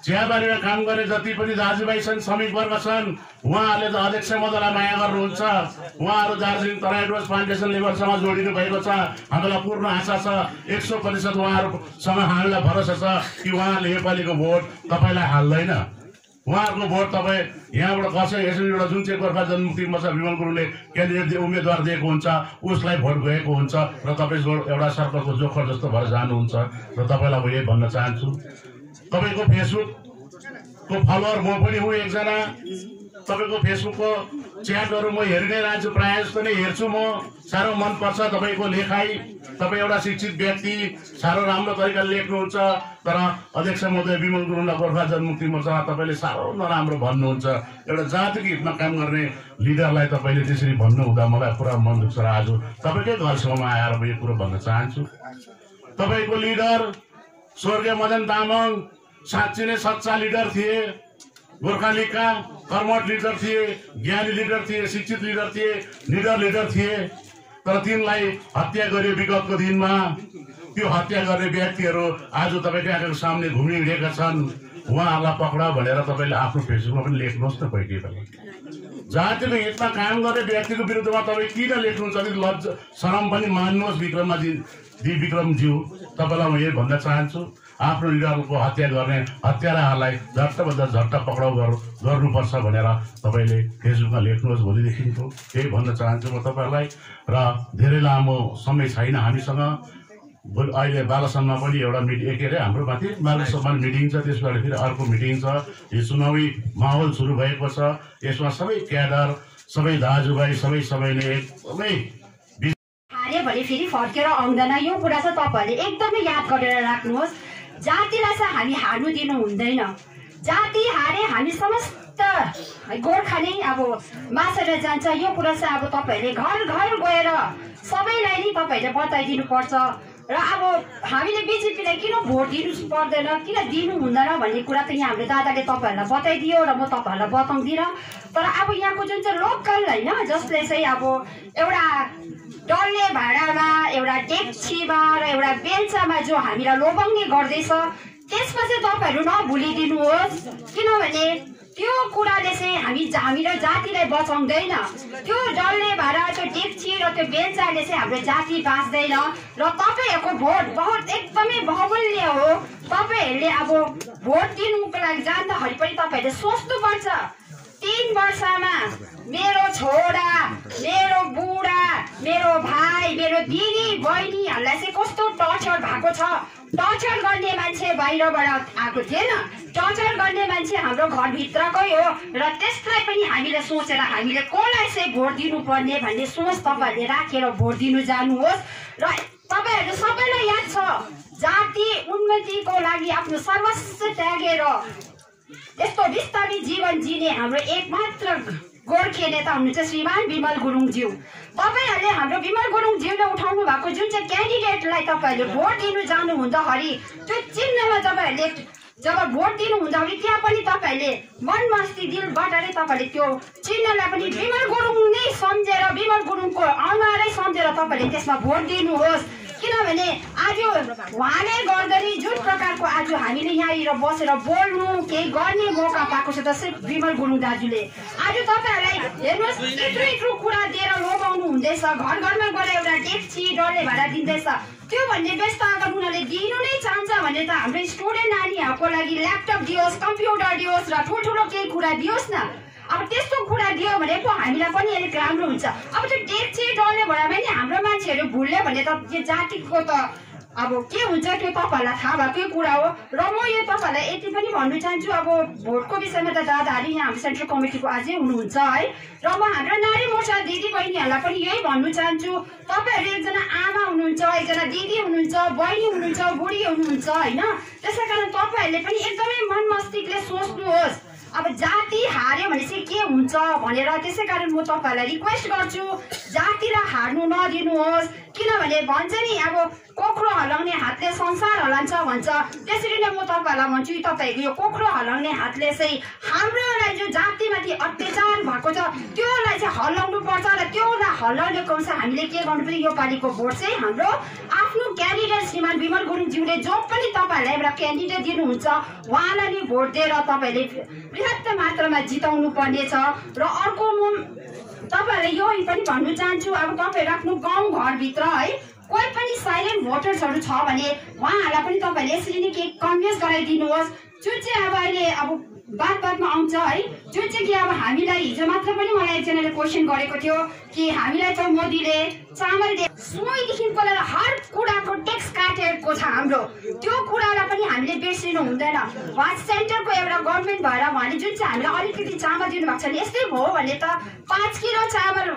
S5: चियाबारीमा काम गर्ने जति पनि दाजुभाइ छन्, श्रमिक वर्ग छन्, उहाँहरूले त अध्यक्ष महोदयलाई माया गर्नुहुन्छ। उहाँहरू दार्जिलिङ तराई डोज प्लान्टेसन लेबरसँग जोडिनु भएको छ। हामीलाई पूर्ण आशा छ, 100% उहाँहरूसँग हामीलाई भरोसा छ कि उहाँहरूले योपालिको भोट तपाईँलाई हाल्दैन। उहाँहरूको भोट तपाईँ यहाँबाट खरसाङ एसेम्ब्लीबाट जुन चाहिँ गोर्खा जनमुक्ति मोर्चा विमल गुरुङले क्यान्डिडेट उम्मेदवार दिएको हुन्छ उसलाई भोट गएको हुन्छ र तपाईँ एउटा सर्कलको जोखर जस्तो भएर जानुहुन्छ। र तपाईँलाई म यही भन्न चाहन्छु, तपाईँको फेसबुकको फलोवर म पनि हुँ एकजना। तपाईँको फेसबुकको च्याटहरू म हेरि नै रहन्छु, प्रायः जस्तो नै हेर्छु म। साह्रो मनपर्छ तपाईँको लेखाइ। तपाईँ एउटा शिक्षित व्यक्ति, साह्रो राम्रो तरिकाले लेख्नुहुन्छ। तर अध्यक्ष महोदय विमल गुरुङलाई गोर्खा जनमुक्ति मोर्चामा तपाईँले साह्रो नराम्रो भन्नुहुन्छ। एउटा जातिको हितमा काम गर्ने लिडरलाई तपाईँले त्यसरी भन्नुहुँदा मलाई पुरा मन दुख्छ। र आज तपाईँकै घरसम्म आएर म यो कुरो भन्न चाहन्छु, तपाईँको लिडर स्वर्गीय मदन तामाङ साँच्चै नै सच्चा लिडर थिए, गोर्खा लीगका कर्मठ लिडर थिए, ज्ञानी लिडर थिए, शिक्षित लिडर थिए, निडर लिडर थिए। तर तिनलाई हत्या गरियो विगतको दिनमा। त्यो हत्या गर्ने व्यक्तिहरू आज तपाईँको आँखाको सामने घुमिहिँडेका छन्। उहाँहरूलाई पक्रा भनेर तपाईँले आफ्नो फेसबुकमा पनि लेख्नुहोस् न कोही बेला। जातिको हितमा काम गर्ने व्यक्तिको विरुद्धमा तपाईँ किन लेख्नुहुन्छ? लज्जा शरम पनि मान्नुहोस् विक्रमज्यू। तपाईँलाई म यही भन्न चाहन्छु, आफ्नो लिडरको हत्या गर्ने हत्याराहरूलाई झट्टभन्दा झट्ट पक्राउ गर्नुपर्छ भनेर तपाईँले फेसबुकमा लेख्नुहोस् भोलिदेखिको। यही भन्न चाहन्छु म तपाईँहरूलाई। र धेरै लामो समय छैन हामीसँग। अहिले बालासनमा पनि एउटा मिटिङ के अरे हाम्रो माथि बालासनमा मिटिङ छ, त्यसबाट फेरि अर्को मिटिङ छ। यो चुनावी माहौल सुरु भएको छ। यसमा सबै क्याडर, सबै दाजुभाइ सबैले एकदमै
S6: हारे भने फेरि फर्केर आउँदैन। यो कुरा चाहिँ तपाईँहरूले एकदमै याद गरेर राख्नुहोस्। जातिलाई चाहिँ हामी हार्नु दिनु हुँदैन। जाति हारे हामी समस्त गोर्खा नै अब मासेर जान्छ। यो कुरा चाहिँ अब तपाईँहरूले घर घर गएर सबैलाई नै तपाईँहरूले बताइदिनु पर्छ। र अब हामीले बिजेपीलाई किन भोट दिनु पर्दैन, किन दिनु हुँदैन भन्ने कुरा त यहाँ हाम्रो दादाले तपाईँहरूलाई बताइदियो र म तपाईँहरूलाई बताउँदिनँ। तर अब यहाँको जुन चाहिँ लोकल होइन, जसले चाहिँ अब एउटा डल्ले भाँडामा, एउटा डेक्चीमा र एउटा बेल्चामा जो हामीलाई लोभङ्गे गर्दैछ, त्यसमा चाहिँ तपाईँहरू नभुलिदिनुहोस्। किनभने त्यो कुराले चाहिँ हामीलाई जातिलाई बचाउँदैन। त्यो डल्ले भाँडा, त्यो डेक्ची र त्यो बेल्चाले चाहिँ हाम्रो जाति बाँच्दैन। र तपाईँहरूको भोट बहुत एकदमै बहुमूल्य हो। तपाईँहरूले अब भोट दिनुको लागि जाँदाखेरि पनि तपाईँहरूले सोच्नुपर्छ। 3 वर्षमा मेरो छोरा, मेरो बुढा, मेरो भाइ, मेरो दिदी बहिनीहरूलाई चाहिँ कस्तो टर्चर भएको छ। टर्चर गर्ने मान्छे बाहिरबाट आएको थिएन, टर्चर गर्ने मान्छे हाम्रो घरभित्रकै हो। र त्यसलाई पनि हामीले सोचेर हामीले कसलाई चाहिँ भोट दिनुपर्ने भन्ने सोच तपाईँहरूले राखेर भोट दिनु जानुहोस्। र तपाईँहरू सबैलाई याद छ, जाति उन्नतिको लागि आफ्नो सर्वस्व त्यागेर यस्तो बिस्तारै जीवन जिने हाम्रो एकमात्र गोर्खे नेता हुनुहुन्छ श्रीमान विमल गुरुङज्यू। तपाईँहरूले हाम्रो विमल गुरुङज्यूले उठाउनु भएको जुन चाहिँ क्यान्डिडेटलाई तपाईँहरूले भोट दिनु जानु हुँदाखेरि त्यो चिन्हमा जब भोट दिनु हुँदाखेरि त्यहाँ पनि तपाईँहरूले मनमस्ती दिलबाट नै तपाईँले त्यो चिन्हलाई पनि विमल गुरुङ नै सम्झेर, विमल गुरुङको अनुहारै सम्झेर तपाईँले त्यसमा भोट दिनुहोस्। किनभने आज उहाँले गर्दाखेरि जुन प्रकारको आज हामीले यहाँनिर बसेर बोल्नु केही गर्ने मौका पाएको छ त सिर्फ विमल गुरुङ दाजुले। आज तपाईँहरूलाई हेर्नुहोस्, यत्रो कुरा दिएर लोभाउनु हुँदैछ। घर घरमा गएर एउटा डेक्ची डल्ले भाँडा दिँदैछ। त्यो भन्ने व्यस्त अगर उनीहरूले दिनु नै चाहन्छ भने त हाम्रो स्टुडेन्ट नानीहरूको लागि ल्यापटप दियोस्, कम्प्युटर दियोस् र ठुल्ठुलो केही कुरा दियोस् न। अब त्यस्तो कुरा दियो भने पो हामीलाई पनि अलिक राम्रो हुन्छ। अब त्यो डेक्ची डल्ले भाँडामा नि हाम्रो मान्छेहरू भुल्यो भने त यो जातिको त अब के हुन्छ त्यो तपाईँहरूलाई थाहा भएकै कुरा हो। र म यो तपाईँहरूलाई यति पनि भन्नु चाहन्छु, अब भोटको विषयमा त दादाहरू यहाँ हाम्रो सेन्ट्रल कमिटीको अझै हुनुहुन्छ है। र म हाम्रो नारी मोर्चा दिदी बहिनीहरूलाई पनि यही भन्नु चाहन्छु, तपाईँहरू एकजना आमा हुनुहुन्छ, एकजना दिदी हुनुहुन्छ, बहिनी हुनुहुन्छ, बुढी हुनुहुन्छ होइन। त्यसै कारण तपाईँहरूले पनि एकदमै मन मस्तिष्कले सोच्नुहोस्। अब जाति हार्यो भने चाहिँ के हुन्छ भनेर। त्यसै कारण म तपाईँहरूलाई रिक्वेस्ट गर्छु, जातिलाई हार्नु नदिनुहोस्। किनभने भन्छ नि अब कोक्रो हलाउने हातले संसार हलान्छ भन्छ। त्यसरी नै म तपाईँहरूलाई भन्छु, तपाईँको यो कोक्रो हलाउने हातले चाहिँ हाम्रोलाई जो जातिमाथि अत्याचार भएको छ त्योलाई चाहिँ हल्लाउनु पर्छ। र त्योलाई हल्लाउने कम चाहिँ हामीले के गर्नु पर्छ, यो पालिको भोट चाहिँ हाम्रो आफ्नो क्यान्डिडेट श्रीमान विमल गुरुङज्यूले जो पनि तपाईँहरूलाई एउटा क्यान्डिडेट दिनुहुन्छ उहाँलाई नै भोट दिएर तपाईँहरूले बृहत्त मात्रामा जिताउनु पर्नेछ। र अर्को म तपाईँहरूलाई यो पनि भन्नु चाहन्छु, अब तपाईँहरू आफ्नो गाउँ घरभित्र है कोही पनि साइलेन्ट भोटर्सहरू छ भने उहाँहरूलाई पनि तपाईँहरूले यसरी नै केही कन्भिन्स गराइदिनुहोस्। जुन चाहिँ अब अहिले अब बादमा आउँछ है, जुन चाहिँ कि अब हामीलाई हिजो मात्र पनि मलाई एकजनाले क्वेसन गरेको थियो कि हामीलाई त मोदीले चामल सुईदेखिको लिएर हर कुराको ट्याक्स काटेको छ हाम्रो। त्यो कुरालाई पनि हामीले बिर्सिनु हुँदैन। उहाँ सेन्टरको एउटा गभर्मेन्ट भएर उहाँले जुन चाहिँ हामीलाई अलिकति चामल दिनुभएको छ नि, यस्तै भयो भने त 5 किलो चामल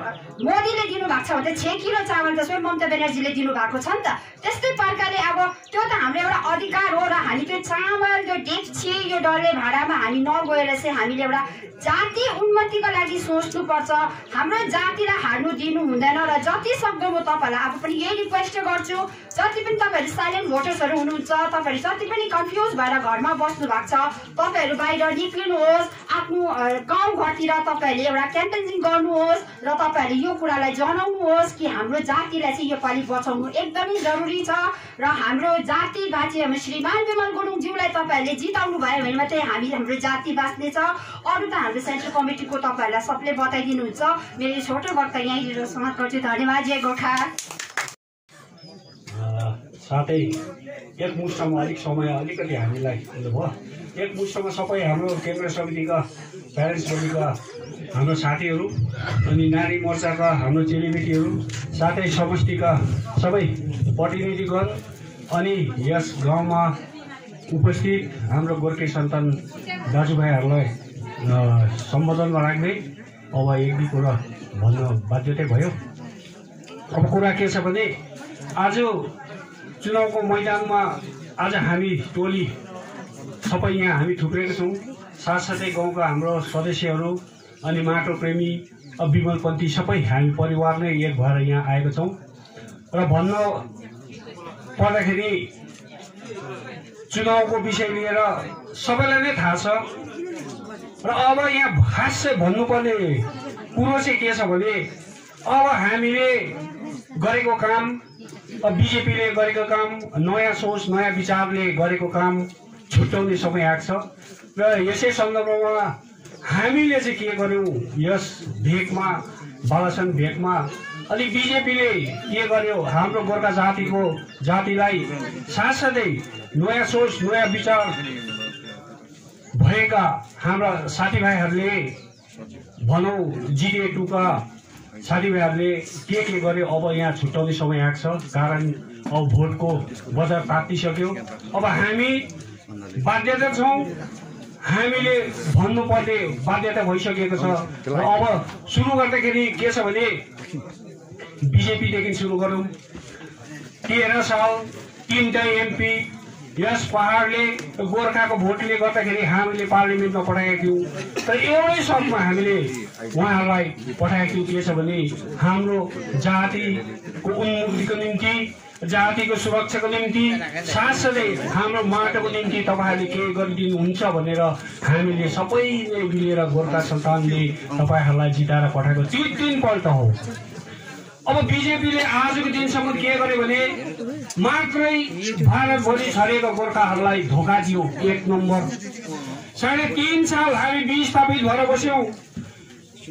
S6: मोदीले दिनुभएको छ भने त 6 किलो चामल त स्वयं ममता ब्यानर्जीले दिनुभएको छ नि त। त्यस्तै प्रकारले अब त्यो त हाम्रो एउटा अधिकार हो। र हामी त्यो चामल, त्यो डेक्ची, यो डल्ले भाँडामा हामी नगएर चाहिँ हामीले एउटा जाति उन्नतिको लागि सोच्नुपर्छ। हाम्रो जातिलाई हार्नु दिनु हुँदैन। र जति सक्दो म तपाईँहरूलाई अब पनि यही रिक्वेस्ट गर्छु, जति पनि तपाईँहरू साइलेन्ट भोटर्सहरू हुनुहुन्छ, तपाईँहरू जति पनि कन्फ्युज भएर घरमा बस्नु भएको छ, तपाईँहरू बाहिर निक्लिनुहोस्। आफ्नो गाउँघरतिर तपाईँहरूले एउटा क्याम्पेनिङ गर्नुहोस् र तपाईँहरूले यो कुरालाई जनाउनुहोस् कि हाम्रो जातिलाई चाहिँ योपालि बचाउनु एकदमै जरुरी छ। र हाम्रो जाति बाँचे हामी श्रीमान विमल गुरुङज्यूलाई तपाईँहरूले जिताउनु भयो भने मात्रै हाम्रो जाति बाँच्नेछ। अरू त हाम्रो सेन्ट्रल कमिटीको तपाईँहरूलाई सबले बताइदिनुहुन्छ। मेरो छोटो वक्ता यहीँनिर समाप्त गर्छु। धन्यवाद। जय गोर्खा।
S7: साथै एक मुष्टमा अलिक समय अलिकति हामीलाई भयो। एक मुष्टमा सबै हाम्रो केन्द्र समितिका प्यारेन्ट्स बडीका हाम्रो साथीहरू अनि नारी मोर्चाका हाम्रो चेलीबेटीहरू साथै समष्टिका सबै प्रतिनिधिगण अनि यस गाउँमा उपस्थित हाम्रो गोर्खे सन्तान दाजुभाइहरूलाई सम्बोधनमा राख्दै अब एक दुई कुरा भन्नु बाध्यतै भयो। अब कुरा के छ भने आज चुनावको मैदानमा आज हामी टोली सबै यहाँ हामी थुप्रेका छौँ। साथसाथै गाउँका हाम्रो सदस्यहरू अनि माटो प्रेमी विमलपन्थी सबै हामी परिवार नै एक भएर यहाँ आएका छौँ। र भन्न पर्दाखेरि चुनावको विषय लिएर सबैलाई नै थाहा छ। र अब यहाँ खास चाहिँ भन्नुपर्ने कुरो चाहिँ के छ भने अब हामीले गरेको काम, बिजेपीले गरेको काम, नयाँ सोच नयाँ विचारले गरेको काम छुट्याउने समय आएको छ। र यसै सन्दर्भमा हामीले चाहिँ के गर्यौँ यस भेगमा, बालासन भेगमा, अनि बिजेपीले के गर्यो हाम्रो गोर्खा जातिलाई साथसाथै नयाँ सोच नयाँ विचार भएका हाम्रा साथीभाइहरूले भनौँ जिटिए 2 का साथीभाइहरूले के गर्यो अब यहाँ छुट्याउने समय आएको छ। कारण अब भोटको बजार तातिसक्यो। अब हामी बाध्यता छौँ, हामीले भन्नुपर्ने बाध्यता भइसकेको छ। र अब सुरु गर्दाखेरि के छ भने बिजेपीदेखि सुरु गरौँ। 13 साल 3 MP यस पहाडले गोर्खाको भोटले गर्दाखेरि हामीले पार्लिमेन्टमा पठाएका थियौँ। तर एउटै शब्दमा हामीले उहाँहरूलाई पठाएका थियौँ। के छ भने हाम्रो जातिको उन्मुक्तिको निम्ति, जातिको सुरक्षाको निम्ति, साथसाथै हाम्रो माटोको निम्ति तपाईँहरूले के गरिदिनुहुन्छ भनेर हामीले सबैले मिलेर गोर्खा सन्तानले तपाईँहरूलाई जिताएर पठाएको त्यो 3 पल्ट हो। अब बिजेपीले आजको दिनसम्म के गर्यो भने मात्रै भारतभरि छरेको गोर्खाहरूलाई धोका दियो। 1 नम्बर 3.5 साल हामी विस्थापित भएर बस्यौँ।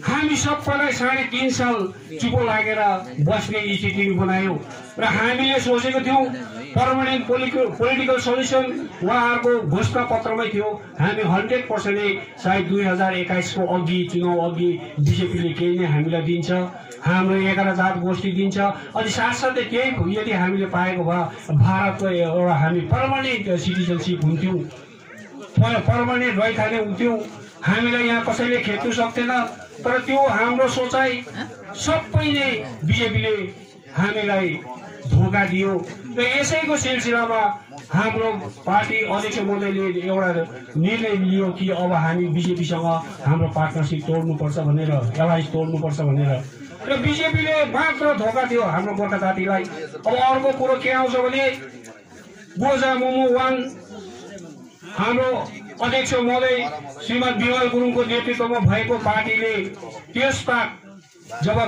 S7: हामी सबैलाई 3.5 साल चुपो लागेर बस्ने स्थिति बनायौँ। र हामीले सोचेको थियौँ पर्मानेन्ट पोलिटिकल सल्युसन उहाँहरूको घोषणा पत्रमै थियो। हामी 100% सायद 2021 को अघि चुनाव अघि बिजेपीले केही नै हामीलाई दिन्छ, हाम्रो 11 जात गोष्ठी दिन्छ। अनि साथसाथै केही यदि हामीले पाएको भए भारतको एउटा हामी पर्मानेन्ट सिटिजनसिप हुन्थ्यौँ, पर्मानेन्ट रहिखाने हुन्थ्यौँ, हामीलाई यहाँ कसैले खेद्नु सक्थेन। तर त्यो हाम्रो सोचाइ सबै नै बिजेपीले हामीलाई धोका दियो। र यसैको सिलसिलामा हाम्रो पार्टी अध्यक्ष महोदयले एउटा निर्णय लियो कि अब हामी बिजेपीसँग हाम्रो पार्टनरसिप तोड्नुपर्छ भनेर, एलायन्स तोड्नुपर्छ भनेर। र बिजेपीले मात्र धोका दियो हाम्रो गोर्खा जातिलाई। अब अर्को कुरो के आउँछ भने गोजा मोमो 1 हाम्रो अध्यक्ष महोदय श्रीमती विमल गुरुङको नेतृत्वमा भएको पार्टीले त्यसबाट जब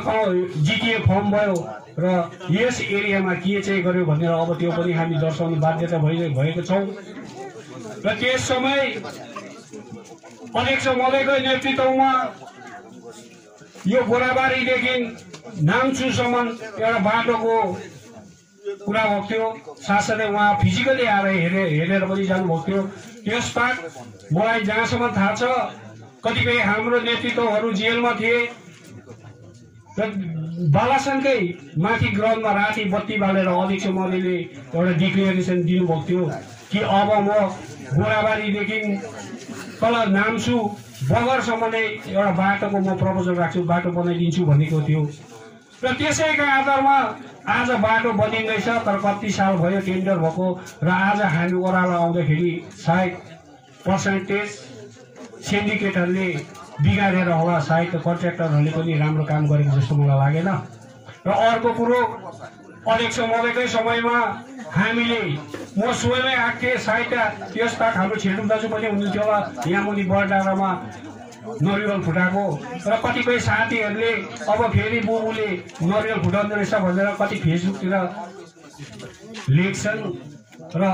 S7: जिटिए फर्म भयो र यस एरियामा के चाहिँ गर्यो भनेर अब त्यो पनि हामी दर्शाउने बाध्यता भएको छौँ। र त्यस समय अध्यक्ष महोदयको नेतृत्वमा यो गोराबारीदेखि नाम्चुसम्म एउटा बाटोको कुरा भएको थियो। साथसाथै उहाँ फिजिकली आएर हेरेर पनि जानुभएको थियो। त्यसबाट मलाई जहाँसम्म थाहा छ कतिपय हाम्रो नेतृत्वहरू जेलमा थिए र बालासनकै माथि ग्राउन्डमा राति बत्ती बालेर अध्यक्ष महोदयले एउटा डिक्लेरेसन दिनुभएको थियो कि अब म गोराबारीदेखि तल नाम्चु बगरसम्म नै एउटा बाटोको म प्रपोजल राख्छु, बाटो बनाइदिन्छु भनेको थियो। र त्यसैका आधारमा आज बाटो बनिँदैछ। तर कति साल भयो टेन्डर भएको र आज हामी ओह्रालो आउँदाखेरि सायद पर्सेन्टेज सिन्डिकेटहरूले बिगारेर होला, सायद कन्ट्र्याक्टरहरूले पनि राम्रो काम गरेको जस्तो मलाई लागेन। र अर्को कुरो अध्यक्ष महोदयकै समयमा हामीले म स्वयमै आएको थिएँ, सायद त्यसबाट हाम्रो छेडुङ दाजु पनि हुनुहुन्थ्यो होला, यहाँ मुनि बरडाँडामा नरिवल फुटाएको। र कतिपय साथीहरूले अब फेरि बुबुले नरिवल फुटाउँदो रहेछ भनेर कति फेसबुकतिर लेख्छन्। र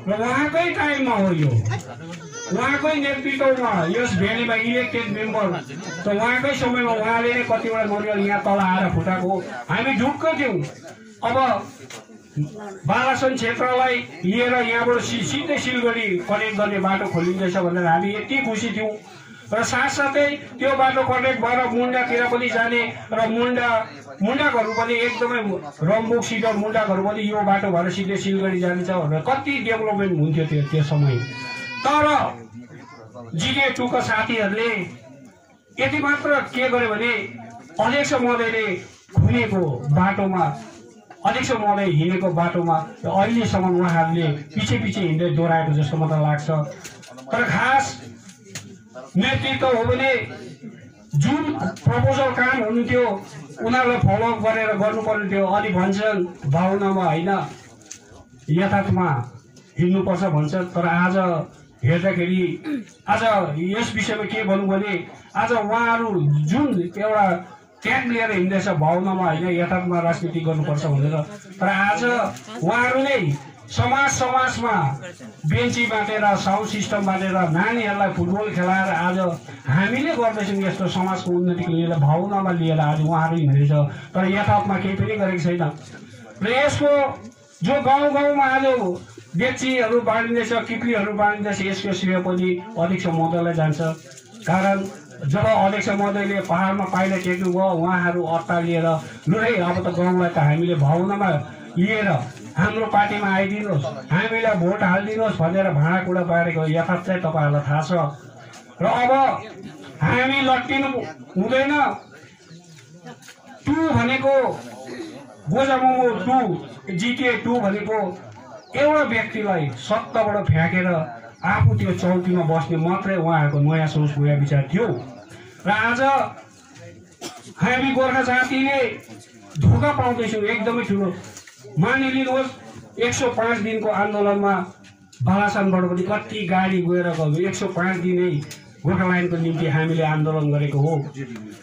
S7: उहाँकै टाइममा हो यो, उहाँकै नेतृत्वमा यस भ्यालीमा इलेक्टेड मेम्बर, त उहाँकै समयमा उहाँले नै कतिवटा नरिवल यहाँ तल आएर फुटाएको। हामी ढुक्क थियौँ अब बालासन क्षेत्रलाई लिएर यहाँबाट सिधै सिलगढी कनेक्ट गर्ने बाटो खोलिँदैछ भनेर हामी यति खुसी थियौँ। र साथसाथै त्यो बाटो कनेक्ट भएर मुन्डातिर पनि जाने र मुन्डाकहरू पनि एकदमै रम्बुक सिडर मुन्डाकहरू पनि यो बाटो भएर सिधै सिलगढी जानेछ भनेर कति डेभलपमेन्ट हुन्थ्यो त्यो समय। तर जिटिए 2 का साथीहरूले यति मात्र के गर्यो भने अध्यक्ष महोदयले खुलेको बाटोमा अध्यक्ष महोदय हिँडेको बाटोमा अहिलेसम्म उहाँहरूले पछि हिँड्दै दोहोऱ्याएको जस्तो मलाई लाग्छ। तर खास नेतृत्व हो भने जुन प्रपोजल काम हुन्थ्यो उनीहरूलाई फलोअप गरेर गर्नुपर्ने थियो। अलि भन्छन् भावनामा होइन यथार्थमा हिँड्नुपर्छ भन्छ। तर आज हेर्दाखेरि आज यस विषयमा के भनौँ भने आज उहाँहरू जुन एउटा ट्याग लिएर हिँड्दैछ भावनामा होइन यथार्थमा राजनीति गर्नुपर्छ भनेर। तर आज उहाँहरू नै समाजमा बेन्ची बाँटेर साउन्ड सिस्टम बाँटेर नानीहरूलाई फुटबल खेलाएर आज हामीले गर्दैछौँ यस्तो समाजको उन्नतिको लिएर भावनामा लिएर आज उहाँहरू हिँड्दैछ। तर यथार्थमा केही पनि गरेको छैन। र यसको जो गाउँमा आज डेक्चीहरू बाँडिँदैछ किप्लीहरू बाँडिँदैछ यसको श्रेय पनि अध्यक्ष महोदयलाई जान्छ। कारण जब अध्यक्ष महोदयले पहाडमा पाइला टेक्नुभयो उहाँहरू अत्तालिएर लु है अब त गाउँलाई त हामीले भावनामा लिएर हाम्रो पार्टीमा आइदिनुहोस् हामीलाई भोट हालिदिनुहोस् भनेर भाँडाकुँडा पारेको यथार्थ चाहिँ तपाईँहरूलाई थाहा छ। र अब हामी लट्टिनु हुँदैन। 2 भनेको गोजामोमो 2 जिटिए 2 भनेको एउटा व्यक्तिलाई सत्ताबाट फ्याँकेर आफू त्यो चौकीमा बस्ने मात्रै उहाँहरूको नयाँ सोच नयाँ विचार थियो। र आज हामी गोर्खा जातिले धोका पाउँदैछौँ एकदमै ठुलो। मानिलिनुहोस् 105 दिनको आन्दोलनमा बालासनबाट पनि कति गाडी गएर गयो। 105 दिनै गोर्खाल्यान्डको निम्ति हामीले आन्दोलन गरेको हो।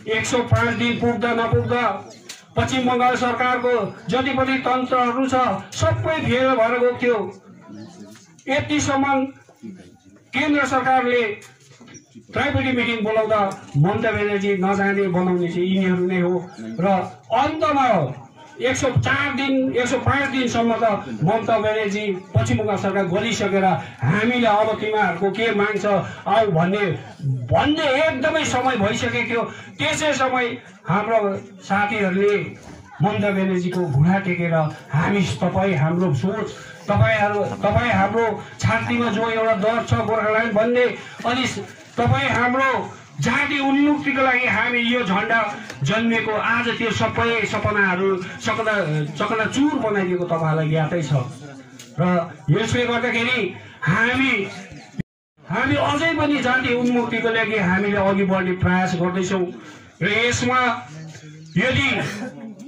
S7: 105 दिन पुग्दा नपुग्दा पश्चिम बङ्गाल सरकारको जति पनि तन्त्रहरू छ सबै फेल भएर गएको थियो। यतिसम्म केन्द्र सरकारले ट्राइबेटी मिटिङ बोलाउँदा ममता ब्यानर्जी नजाने बनाउने चाहिँ यिनीहरू नै हो। र अन्तमा 105 दिनसम्म त ममता ब्यानर्जी पश्चिम बङ्गाल सरकार गरिसकेर हामीले अब तिमीहरूको के माग्छ आऊ भन्ने एकदमै समय भइसकेको थियो। त्यसै समय हाम्रो साथीहरूले ममता ब्यानर्जीको घुँडा टेकेर हामी तपाईँ हाम्रो सोच तपाईँ हाम्रो छातीमा जो एउटा डर छ गोर्खाल्यान्ड भन्ने अनि तपाईँ हाम्रो जाति उन्मुक्तिको लागि हामी यो झन्डा जन्मेको आज त्यो सबै सपनाहरू चकनाचुर बनाइदिएको तपाईँहरूलाई ज्ञातै छ। र यसले गर्दाखेरि हामी अझै पनि जाति उन्मुक्तिको लागि हामीले अघि बढ्ने प्रयास गर्दैछौँ। र यसमा यदि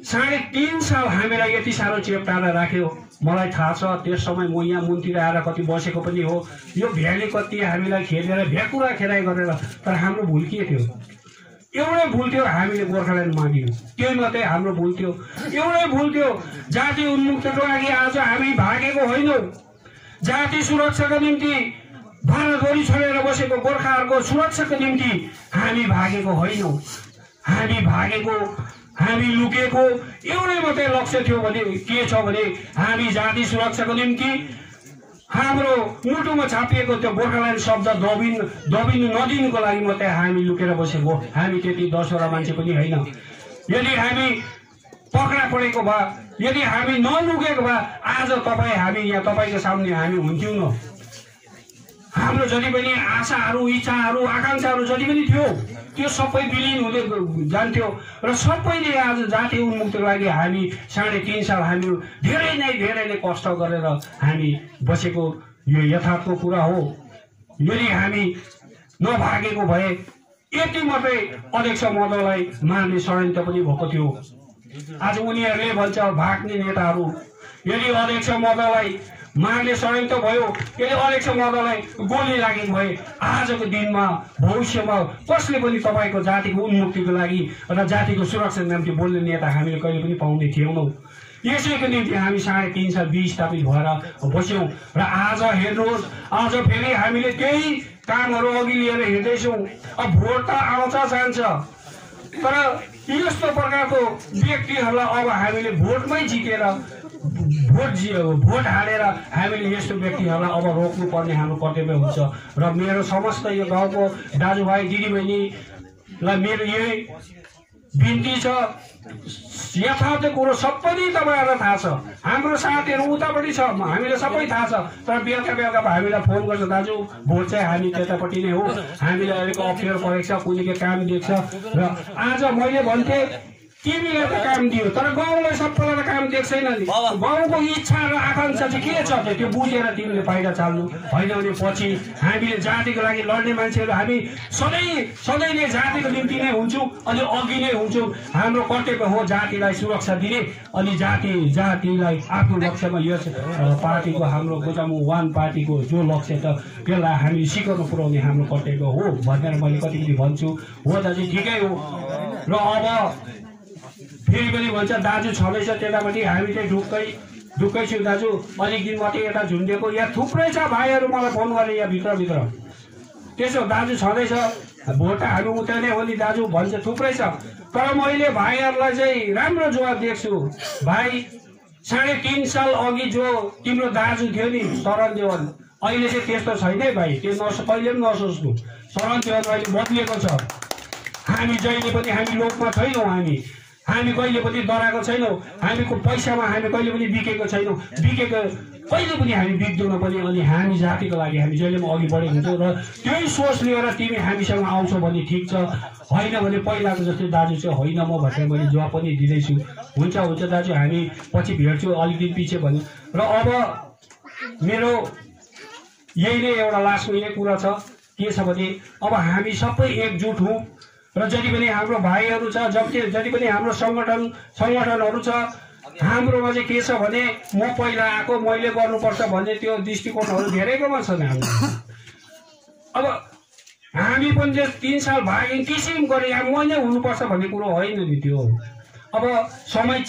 S7: 3.5 साल हामीलाई यति साह्रो चेप्टाएर राख्यो मलाई थाहा छ। त्यस समय म यहाँ मुनतिर आएर कति बसेको पनि हो। यो भ्याली कति हामीलाई खेलेर भ्याकुरा खेलाइ गरेर। तर हाम्रो भुल के थियो? एउटै भुल थियो हामीले गोर्खाल्यान्ड माग्यौँ। त्यही मात्रै हाम्रो भुल थियो। एउटै भुल थियो जाति उन्मुक्तिको लागि आज हामी भागेको होइनौँ। जाति सुरक्षाको निम्ति भारतभरि छोडेर बसेको गोर्खाहरूको सुरक्षाको निम्ति हामी भागेको होइनौँ। हामी भागेको हामी लुकेको एउटै मात्रै लक्ष्य थियो भने के छ भने हामी जाति सुरक्षाको निम्ति हाम्रो मुटुमा छापिएको त्यो गोर्खाल्यान्ड शब्द दबिनु नदिनुको लागि मात्रै हामी लुकेर बसेको। हामी त्यति 10वटा मान्छे पनि होइन। यदि हामी पक्रा परेको भए यदि हामी नलुकेको भए आज हामी यहाँ तपाईँको सामने हामी हुन्थ्यौँ न। हाम्रो जति पनि आशाहरू इच्छाहरू आकांक्षाहरू जति पनि थियो त्यो सबै विलीन हुँदै जान्थ्यो। र सबैले आज जाति उन्मुक्तिको लागि हामी 3.5 साल हामी धेरै नै कष्ट गरेर हामी बसेको यो यथार्थको कुरा हो। यदि हामी नभागेको भए यति मात्रै अध्यक्ष महोदयलाई मार्ने षड्यन्त्र पनि भएको थियो। आज उनीहरूले भन्छ भाग्ने नेताहरू यदि अध्यक्ष महोदयलाई मार्ने षड्यन्त्र भयो यदि अध्यक्ष महोदयलाई गोली लागेको भए आजको दिनमा भविष्यमा कसले पनि तपाईँको जातिको उन्मुक्तिको लागि र जातिको सुरक्षाको निम्ति बोल्ने नेता हामीले कहिले पनि पाउने थिएनौँ। यसैको निम्ति हामी 3.5 साल विस्थापित भएर बस्यौँ। र आज हेर्नुहोस् आज फेरि हामीले त्यही कामहरू अघि लिएर हिँड्दैछौँ। अब भोट त आउँछ जान्छ तर यस्तो प्रकारको व्यक्तिहरूलाई अब हामीले भोटमै जितेर भोट हालेर हामीले यस्तो व्यक्तिहरूलाई अब रोक्नुपर्ने हाम्रो कर्तव्य हुन्छ। र मेरो समस्त यो गाउँको दाजुभाइ दिदीबहिनीलाई मेरो यही बिन्ती छ, यथार्थ कुरो सबै तपाईँहरूलाई थाहा छ, हाम्रो साथीहरू उतापट्टि छ, हामीलाई सबै थाहा छ। तर बेलुका हामीलाई फोन गर्छ, दाजु भोट चाहिँ हामी त्यतापट्टि नै हो, हामीलाई अहिलेको अप्ठ्यारो परेको छ, कुनै काम देख्छ। र आज मैले भन्थेँ तिमीले त काम दियो, तर गाउँलाई सबैलाई त काम देख्दैन नि। गाउँको इच्छा र आकाङ्क्षा चाहिँ के छ त्यो बुझेर तिमीले फाइदा चाल्नु होइन भने पछि हामीले जातिको लागि लड्ने मान्छेहरू हामी सधैँ नै जातिको निम्ति नै हुन्छौँ, अनि अघि नै हुन्छौँ। हाम्रो कर्तव्य हो जातिलाई सुरक्षा दिने, अनि जातिलाई आफ्नो लक्ष्यमा यस पार्टीको हाम्रो गोजामु वान पार्टीको जो लक्ष्य छ त्यसलाई हामी सिकाउनु पुर्याउने हाम्रो कर्तव्य हो भनेर मैले कतिपट्टि भन्छु। हो दाजु ठिकै हो। र अब फेरि पनि भन्छ दाजु छँदैछ त्यतापट्टि, हामी चाहिँ ढुक्कै छु दाजु, अलिक दिन मात्रै यता झुन्डेको। यहाँ थुप्रै छ भाइहरू मलाई फोन गरे यहाँ भित्र त्यसो दाजु छँदैछ, भोट हामी उता नै हो नि दाजु भन्छ, थुप्रै छ। तर मैले भाइहरूलाई चाहिँ राम्रो जवाब दिएको छु। भाइ 3.5 साल अघि जो तिम्रो दाजु थियो नि शरण देवान, अहिले चाहिँ त्यस्तो छैन है भाइ, त्यो कहिले पनि नसोच्नु। शरण देवान अहिले बदलिएको छ। हामी जहिले पनि हामी लोकमा छैनौँ, हामी कहिले पनि डराएको छैनौँ, हामीको पैसामा हामी कहिले पनि बिकेको छैनौँ, कहिले पनि हामी बिक्दैनौँ पनि। अनि हामी जातिको लागि हामी जहिले पनि अघि बढेको हुन्छौँ। र त्यही सोच लिएर तिमी हामीसँग आउँछौ भने ठिक छ, होइन भने पहिलाको जस्तै दाजु चाहिँ होइन म भनेर मैले जवाब पनि दिँदैछु। हुन्छ दाजु, हामी पछि भेट्छु अलिक दिन पछि भन्यो। र अब मेरो यही नै एउटा लास्टको यही कुरा छ, के छ भने अब हामी सबै एकजुट हौँ। र जति पनि हाम्रो भाइहरू छ, जति पनि हाम्रो सङ्गठनहरू छ, हाम्रोमा चाहिँ के छ भने म पहिला आएको मैले गर्नुपर्छ भन्ने त्यो दृष्टिकोणहरू धेरैकोमा छन् हाम्रो। अब हामी पनि 3 साल भाग्यौँ किसिम गरे म नै हुनुपर्छ भन्ने कुरो होइन नि त्यो। अब समय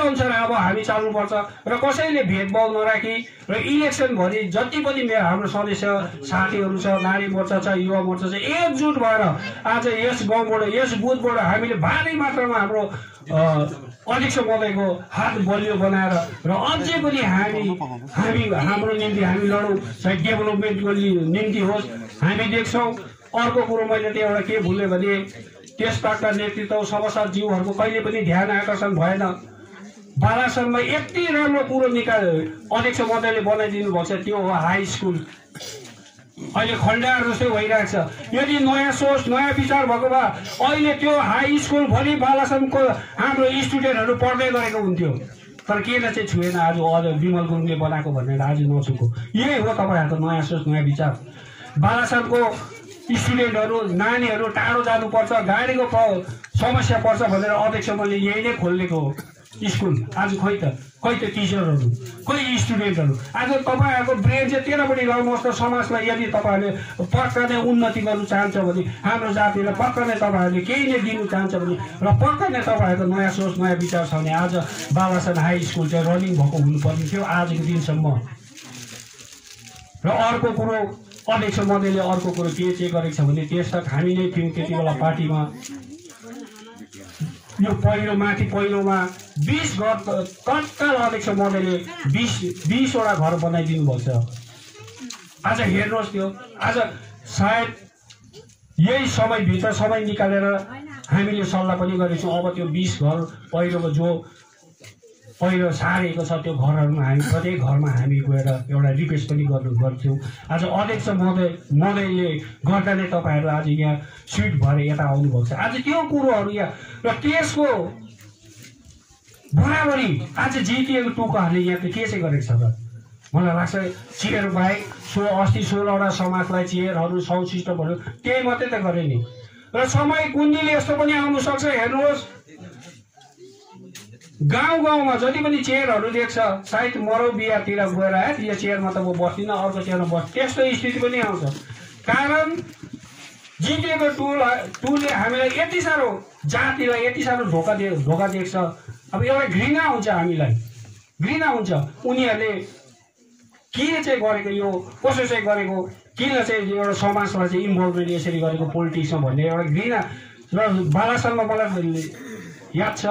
S7: अनुसार अब हामी चाल्नुपर्छ र कसैले भेदभाव नराखी र इलेक्सनभरि जति पनि हाम्रो सदस्य साथीहरू छ, नारी मोर्चा छ, युवा मोर्चा छ, एकजुट भएर आज यस गाउँबाट यस बुथबाट हामीले भारी मात्रामा हाम्रो अध्यक्ष महोदयको हात बलियो बनाएर र अझै पनि हाम्रो निम्ति हामी लडौँ, चाहे डेभलपमेन्टको निम्ति होस् हामी देख्छौँ। अर्को कुरो मैले त्यो एउटा के भुलेँ भने त्यसपाका नेतृत्व सभासदज्यूहरूको कहिले पनि ध्यान आकर्षण भएन। बालासनमा यति राम्रो कुरो अध्यक्ष महोदयले बनाइदिनु भएको छ, त्यो हो हाई स्कुल। अहिले खण्डार जस्तै भइरहेको छ। यदि नयाँ सोच नयाँ विचार भएको भए अहिले त्यो हाई स्कुल भोलि बालासनको हाम्रो स्टुडेन्टहरू पढ्दै गरेको हुन्थ्यो। तर किन चाहिँ छुएन आज विमल गुरुङले बनाएको भनेर आज नछुको। यही हो तपाईँहरूको नयाँ सोच नयाँ विचार। बालासनको स्टुडेन्टहरू नानीहरू टाढो जानुपर्छ, गाडीको समस्या पर्छ भनेर अध्यक्ष मैले यही नै खोलेको स्कुल। आज खै त टिचरहरू खोइ स्टुडेन्टहरू। आज तपाईँहरूको ब्रेन चाहिँ त्यतापट्टि लगाउनुहोस् त। समाजलाई यदि तपाईँहरूले पक्का नै उन्नति गर्नु चाहन्छ भने, हाम्रो जातिलाई पक्का नै तपाईँहरूले केही नै दिनु चाहन्छ भने र पक्का नै तपाईँहरूको नयाँ सोच नयाँ विचार छ भने आज बालासन हाई स्कुल चाहिँ रनिङ भएको हुनुपर्ने थियो आजको दिनसम्म। र अर्को कुरो अध्यक्ष महोदयले अर्को कुरो के चाहिँ गरेको छ भने त्यसतक हामी नै थियौँ त्यति बेला पार्टीमा। यो पहिलोमा 20 घर तत्काल अध्यक्ष महोदयले 20वटा घर बनाइदिनु भएको छ। आज हेर्नुहोस् त्यो आज सायद यही समय निकालेर हामीले सल्लाह पनि गरेको छौँ। अब त्यो 20 घर पहिलोको जो पहिलो सारेको छ त्यो घरहरूमा हामी प्रत्येक घरमा हामी गएर एउटा रिक्वेस्ट पनि गर्छौँ। आज अध्यक्ष महोदयले गर्दा नै तपाईँहरू आज यहाँ सिट भएर यता आउनुभएको छ। आज त्यो कुरोहरू यहाँ र त्यसको बराबरी आज जिटिएको टुकाहरूले यहाँ के चाहिँ गरेको छ त मलाई लाग्छ। चेयर बाहेक अस्ति 16वटा समाजलाई चेयरहरू साउन्ड सिस्टमहरू त्यही मात्रै त गरे नि। र समय कुन्डीले यस्तो पनि आउनु सक्छ। हेर्नुहोस् गाउँमा जति पनि चेयरहरू देख्छ सायद मरौ बिहातिर गएर यो चेयरमा त म बस्दिनँ अर्को चेयरमा बस्छु त्यस्तो स्थिति पनि आउँछ। कारण जिटिएको टुलले हामीलाई यति साह्रो जातिलाई यति साह्रो धोका देख्छ। अब एउटा घृणा हुन्छ, हामीलाई घृणा हुन्छ उनीहरूले के चाहिँ गरेको, यो कसो चाहिँ गरेको, किन चाहिँ एउटा समाजलाई चाहिँ इन्भल्भमेन्ट यसरी गरेको पोलिटिक्समा भन्ने एउटा घृणा। र बालासनमा मलाई याद छ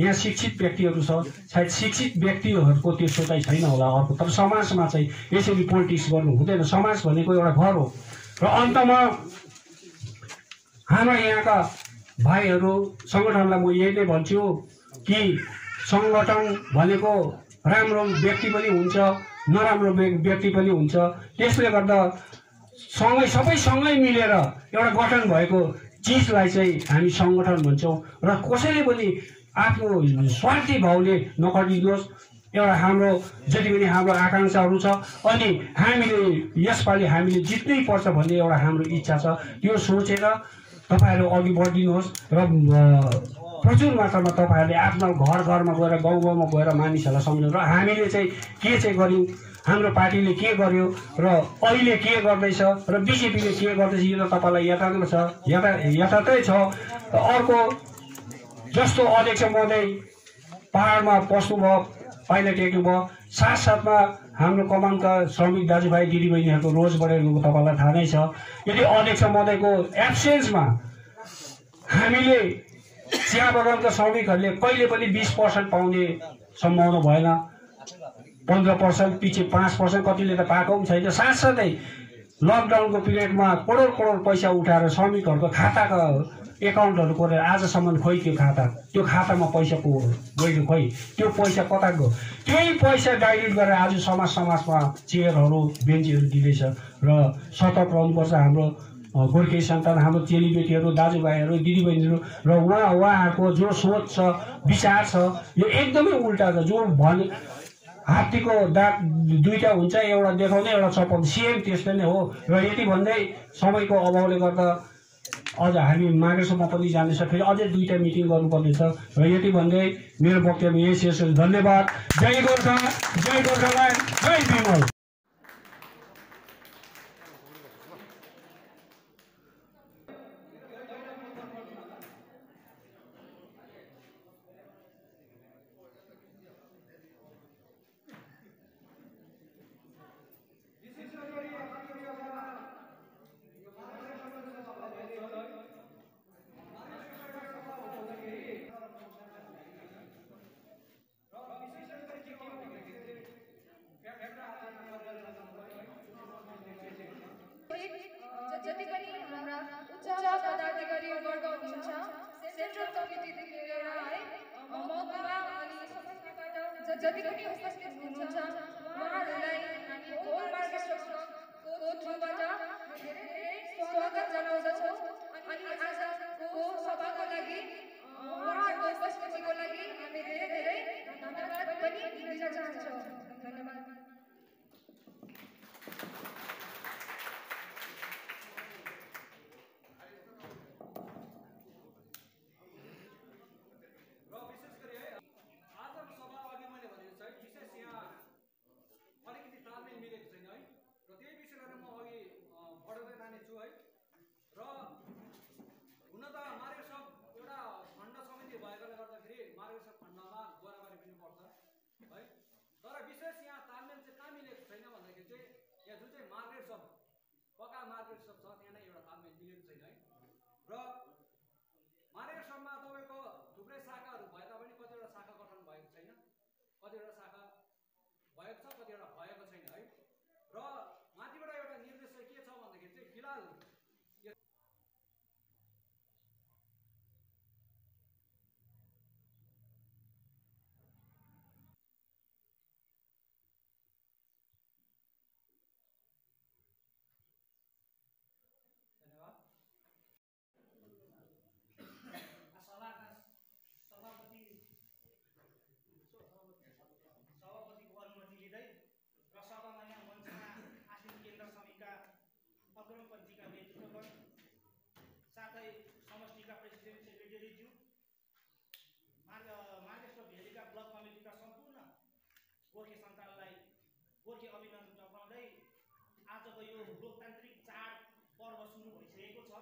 S7: यहाँ शिक्षित व्यक्तिहरू छ, सायद शिक्षित व्यक्तिहरूको त्यो सोचाइ छैन होला अर्को, तर समाजमा चाहिँ यसरी पोलिटिक्स गर्नु हुँदैन। समाज भनेको एउटा घर हो। र अन्तमा हाम्रा यहाँका भाइहरू सङ्गठनलाई म यही नै भन्छु कि सङ्गठन भनेको राम्रो व्यक्ति पनि हुन्छ, नराम्रो व्यक्ति पनि हुन्छ। त्यसले गर्दा सबै सँगै मिलेर एउटा गठन भएको चिजलाई चाहिँ हामी सङ्गठन भन्छौँ। र कसैले पनि आफ्नो स्वार्थी भावले नगरिदिनुहोस्। एउटा हाम्रो जति पनि हाम्रो आकाङ्क्षाहरू छ, अनि हामीले यसपालि हामीले जित्नै पर्छ भन्ने एउटा हाम्रो इच्छा छ। त्यो सोचेर तपाईँहरू अघि बढिदिनुहोस् र प्रचुर मात्रामा तपाईँहरूले आफ्नो घर घरमा गएर गाउँ गाउँमा गएर मानिसहरूलाई सम्झाउनु। र हामीले चाहिँ के चाहिँ गऱ्यौँ, हाम्रो पार्टीले के गर्यो र अहिले के गर्दैछ र बिजेपीले के गर्दैछ, यो त तपाईँलाई यथार्थ छ, यथार्थै छ। अर्को जस्तो अध्यक्ष महोदय पहाडमा पस्नुभयो, पाइला टेक्नुभयो, साथसाथमा हाम्रो कमानका श्रमिक दाजुभाइ दिदीबहिनीहरूको रोज बढेर गएको तपाईँलाई थाहा नै छ। यदि अध्यक्ष महोदयको एब्सेन्समा हामीले चिया बगानका श्रमिकहरूले कहिले पनि 20% पाउने सम्भावना भएन। 15%, पछि 5%, कतिले त पाएको पनि छैन। साथसाथै लकडाउनको पिरियडमा करोड पैसा उठाएर श्रमिकहरूको खाताका एकाउन्टहरू खोलेर आजसम्म खोइ त्यो खातामा पैसा गयो, खोइ त्यो पैसा कता गयो। त्यही पैसा डाइल्युट गरेर आज समाजमा चेयरहरू बेन्चहरू दिँदैछ। र सतर्क रहनुपर्छ हाम्रो गोर्खे सन्तान, हाम्रो चेलीबेटीहरू, दाजुभाइहरू, दिदीबहिनीहरू। र उहाँहरूको जो सोच छ, विचार छ, यो एकदमै उल्टा छ। जो हात्तीको दाँत दुईटा हुन्छ, एउटा देखाउने एउटा चपाउने, सेम त्यस्तै नै हो। र यति भन्दै समयको अभावले गर्दा अझ हामी माघेसम्म पनि जानेछ, फेरि अझै 2टा मिटिङ गर्नुपर्नेछ। र यति भन्दै मेरो वक्तव्य यही शेष। धन्यवाद। जय गोर्खा, जय गोर्खाल्यान्ड, जय विमल।
S8: जति पनि हाम्रा उच्च पदाधिकारी वर्ग हुनुहुन्छ, सेन्ट्रल कमिटीदेखि लिएर है महकुमा अनि समष्टिबाट जति पनि उपस्थित हुनुहुन्छ, उहाँहरूलाई हामी होल मार्गदर्शकको थ्रुबाट धेरै धेरै स्वागत जनाउँदछौँ। अनि आजको सभाको लागि उहाँहरूको उपस्थितिको लागि हामी धेरै धेरै धन्यवाद पनि दिन चाहन्छौँ। धन्यवाद।
S3: अग्रपन्थीका नेतृत्वगण, साथै समष्टिका प्रेसिडेन्ट सेक्रेटरीज्यू, मार्गेश्वर भेलीका ब्लक कमिटीका सम्पूर्ण गोर्खे सन्तानलाई गोर्खे अभिनन्दन टक्राउँदै आजको यो लोकतान्त्रिक चाड पर्व सुरु भइसकेको छ।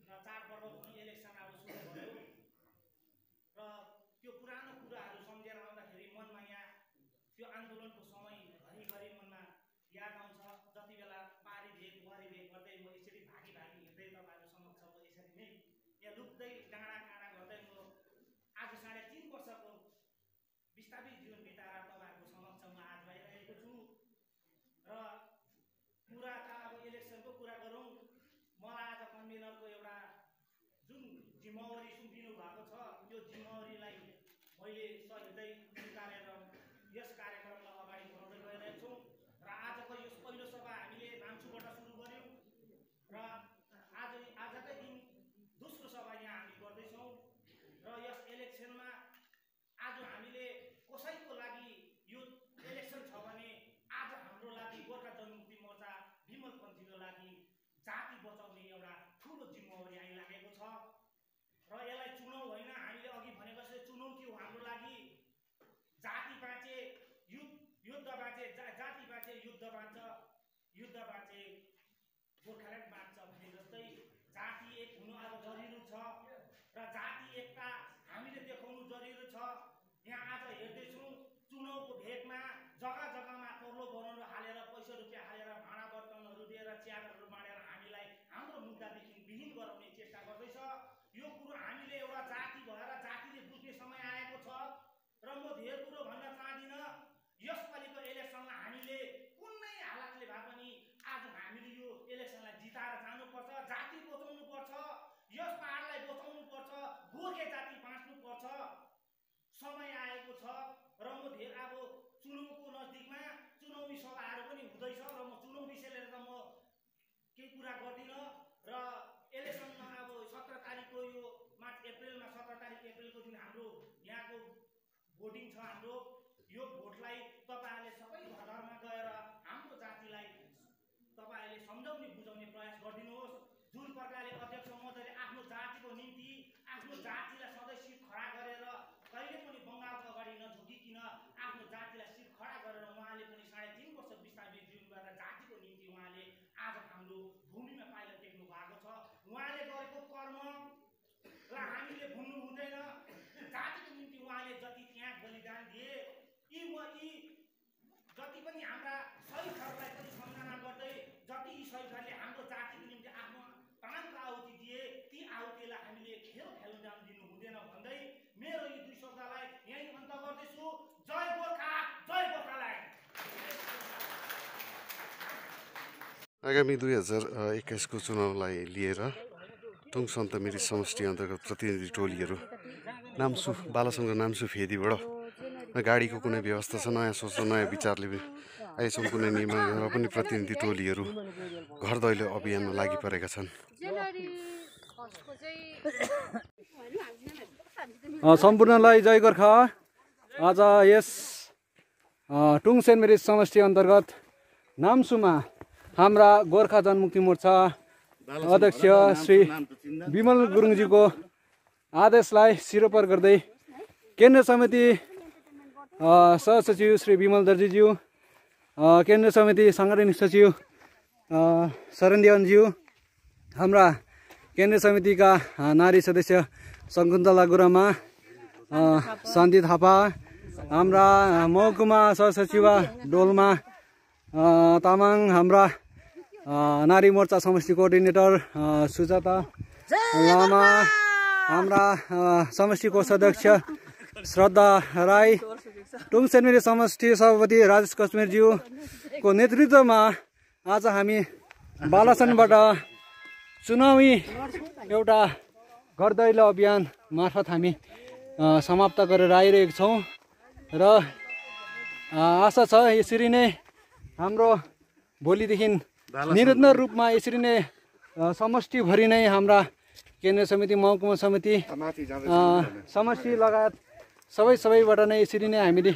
S3: र चाड पर्व भनौँ, इलेक्सन अब सुरु भयो र त्यो पुरानो कुराहरू सम्झेर आउँदाखेरि मनमा यहाँ त्यो आन्दोलनको समय घरिघरि मनमा याद आउँछ। जति बेला पारी भेग वारी भेग गर्दै म यसरी भागी हिँड्दै तपाईँहरू समक्ष म यसरी नै यहाँ लुक्दै डाँडा काँडा गर्दै म आज 3:30 विस्थापित जीवन बिताएर तपाईँहरूको समक्षमा आज आइरहेको छु र कुरा त अब इलेक्सनको कुरा गरौँ। मलाई आज कन्भेनरको एउटा जुन जिम्मेवारी सुम्पिनु भएको छ त्यो जिम्मेवारीलाई मैले सहितै यस कार्यक्रमलाई अगाडि बढाउँदै गइरहेको छौँ र आजको यस पहिलो सभा हामीले नाम्चुबाट सुरु गऱ्यौँ र आजकै दिन दोस्रो सभा यहाँ हामी गर्दैछौँ र यस इलेक्सनमा आज हामीले कसैको लागि यो इलेक्सन छ भने आज हाम्रो लागि गोर्खा जनमुक्ति मोर्चा विमलपन्थीको लागि जाति बचाउने एउटा ठुलो जिम्मेवारी आइलागेको छ र यसलाई चुनाउ होइन, हामीले अघि भनेको जस्तै चुनौती हो हाम्रो लागि। जाति बाँचे युद्ध बाँचे, जाति बाँचे युद्ध बाँच्छ, युद्ध बाँचे गोर्खाल्यान्ड बाँच्छ भने जस्तै जाति एक हुनु अब जरुरी छ र जाति एकता हामीले देखाउनु जरुरी छ। यहाँ आज हेर्दैछौँ चुनाउको भेगमा जग्गा जग्गामा कौलो बनाउनु हालेर पैसा रुपियाँ हालेर भाँडा बर्तनहरू दिएर च्यादरहरू बाँडेर हामीलाई हाम्रो मुद्दादेखि विहीन गराउने चेष्टा गर्दैछ। यो कुरो हामीले एउटा जाति भएर जातिले बुझ्ने समय आएको छ र म धेर कुरो भन्न चाहदिनँ। यसपालिको इलेक्सनमा हामीले कुनै हालतले भए पनि आज हामीले यो इलेक्सनलाई जिताएर जानुपर्छ, जाति बचाउनुपर्छ, यस पहाडलाई बचाउनुपर्छ, गोर्खे जाति बाँच्नुपर्छ। समय आएको छ र म धेर अब चुनाउको नजिकमा चुनावी सभाहरू पनि हुँदैछ र म चुनाउ विषय लिएर त म केही कुरा गर्दिनँ र इलेक्सनमा अब 17 तारिकको यो मार्च अप्रिलमा 17 तारिक अप्रिलको दिन हाम्रो यहाँको भोटिङ छ। हाम्रो यो भोटलाई तपाईँहरूले सबै घरमा गएर हाम्रो जातिलाई तपाईँहरूले सम्झाउने बुझाउने प्रयास गरिदिनुहोस्। जुन प्रकारले अध्यक्ष महोदयले आफ्नो जातिको निम्ति आफ्नो जातिलाई सधैँ शिर खडा गरेर कहिले पनि बङ्गालको अगाडि नझुकिकन आफ्नो जातिलाई शिर खडा गरेर उहाँले पनि 3.5 वर्ष विस्थापित जीवन गरेर जातिको निम्ति उहाँले आज हाम्रो भूमिमा पाइला टेक्नु भएको छ। उहाँले गरेको कर्मलाई हामीले भुल्नु हुँदैन। जातिको निम्ति उहाँले जति त्याग बलिदान दिए, यी जति पनि हाम्रा शहीदहरूलाई पनि सम्झना गर्दै जति यी शहीदहरूले हाम्रो जातिको निम्ति आफ्नो प्राणको आहुति दिए, ती आहुतिलाई हामीले खेल्न जान दिनु हुँदैन भन्दै मेरो यी 2 शब्दलाई यहीँ अन्त गर्दैछु। जय गोर्खा, जय गोर्खाल्यान्ड।
S1: आगामी 2021को चुनावलाई लिएर टुङ सन्तमेरी समष्टि अन्तर्गत प्रतिनिधि टोलीहरू नाम्सु बालासङ्घ नाम्सु फेदीबाट गाडीको कुनै व्यवस्था छ, नयाँ सोच नयाँ विचारले अहिलेसम्म कुनै निर्माण गरेर पनि प्रतिनिधि टोलीहरू घर दैलो अभियानमा लागि परेका छन्।
S9: सम्पूर्णलाई जय गोर्खा। आज यस टुङ सेन्ट समष्टि अन्तर्गत नाम्सुमा हाम्रा गोर्खा जनमुक्ति मोर्चा अध्यक्ष श्री विमल गुरुङजीको आदेशलाई सिरोपर गर्दै केन्द्र समिति सहसचिव श्री विमल दर्जीज्यू, केन्द्र समिति साङ्गठनिक सचिव शरण देवानज्यू, हाम्रा केन्द्र समितिका नारी सदस्य शकुन्तला गुरुमा, शान्ति थापा, हाम्रा महकुमा सहसचिव डोल्मा तामाङ, हाम्रा नारी मोर्चा समष्टि कोअर्डिनेटर सुजाता लामा, हाम्रा समष्टि कोषाध्यक्ष श्रद्धा राई, टुङ सेन्ट समष्टि सभापति राजेश कश्मीरज्यूको नेतृत्वमा आज हामी बालासनबाट चुनावी एउटा घर दैलो अभियान मार्फत हामी समाप्त गरेर आइरहेको छौँ र आशा छ यसरी नै हाम्रो भोलिदेखि निरन्तर रूपमा यसरी नै समष्टिभरि नै हाम्रा केन्द्र समिति, महकुमा समिति, समष्टि लगायत सबैबाट नै यसरी नै हामीले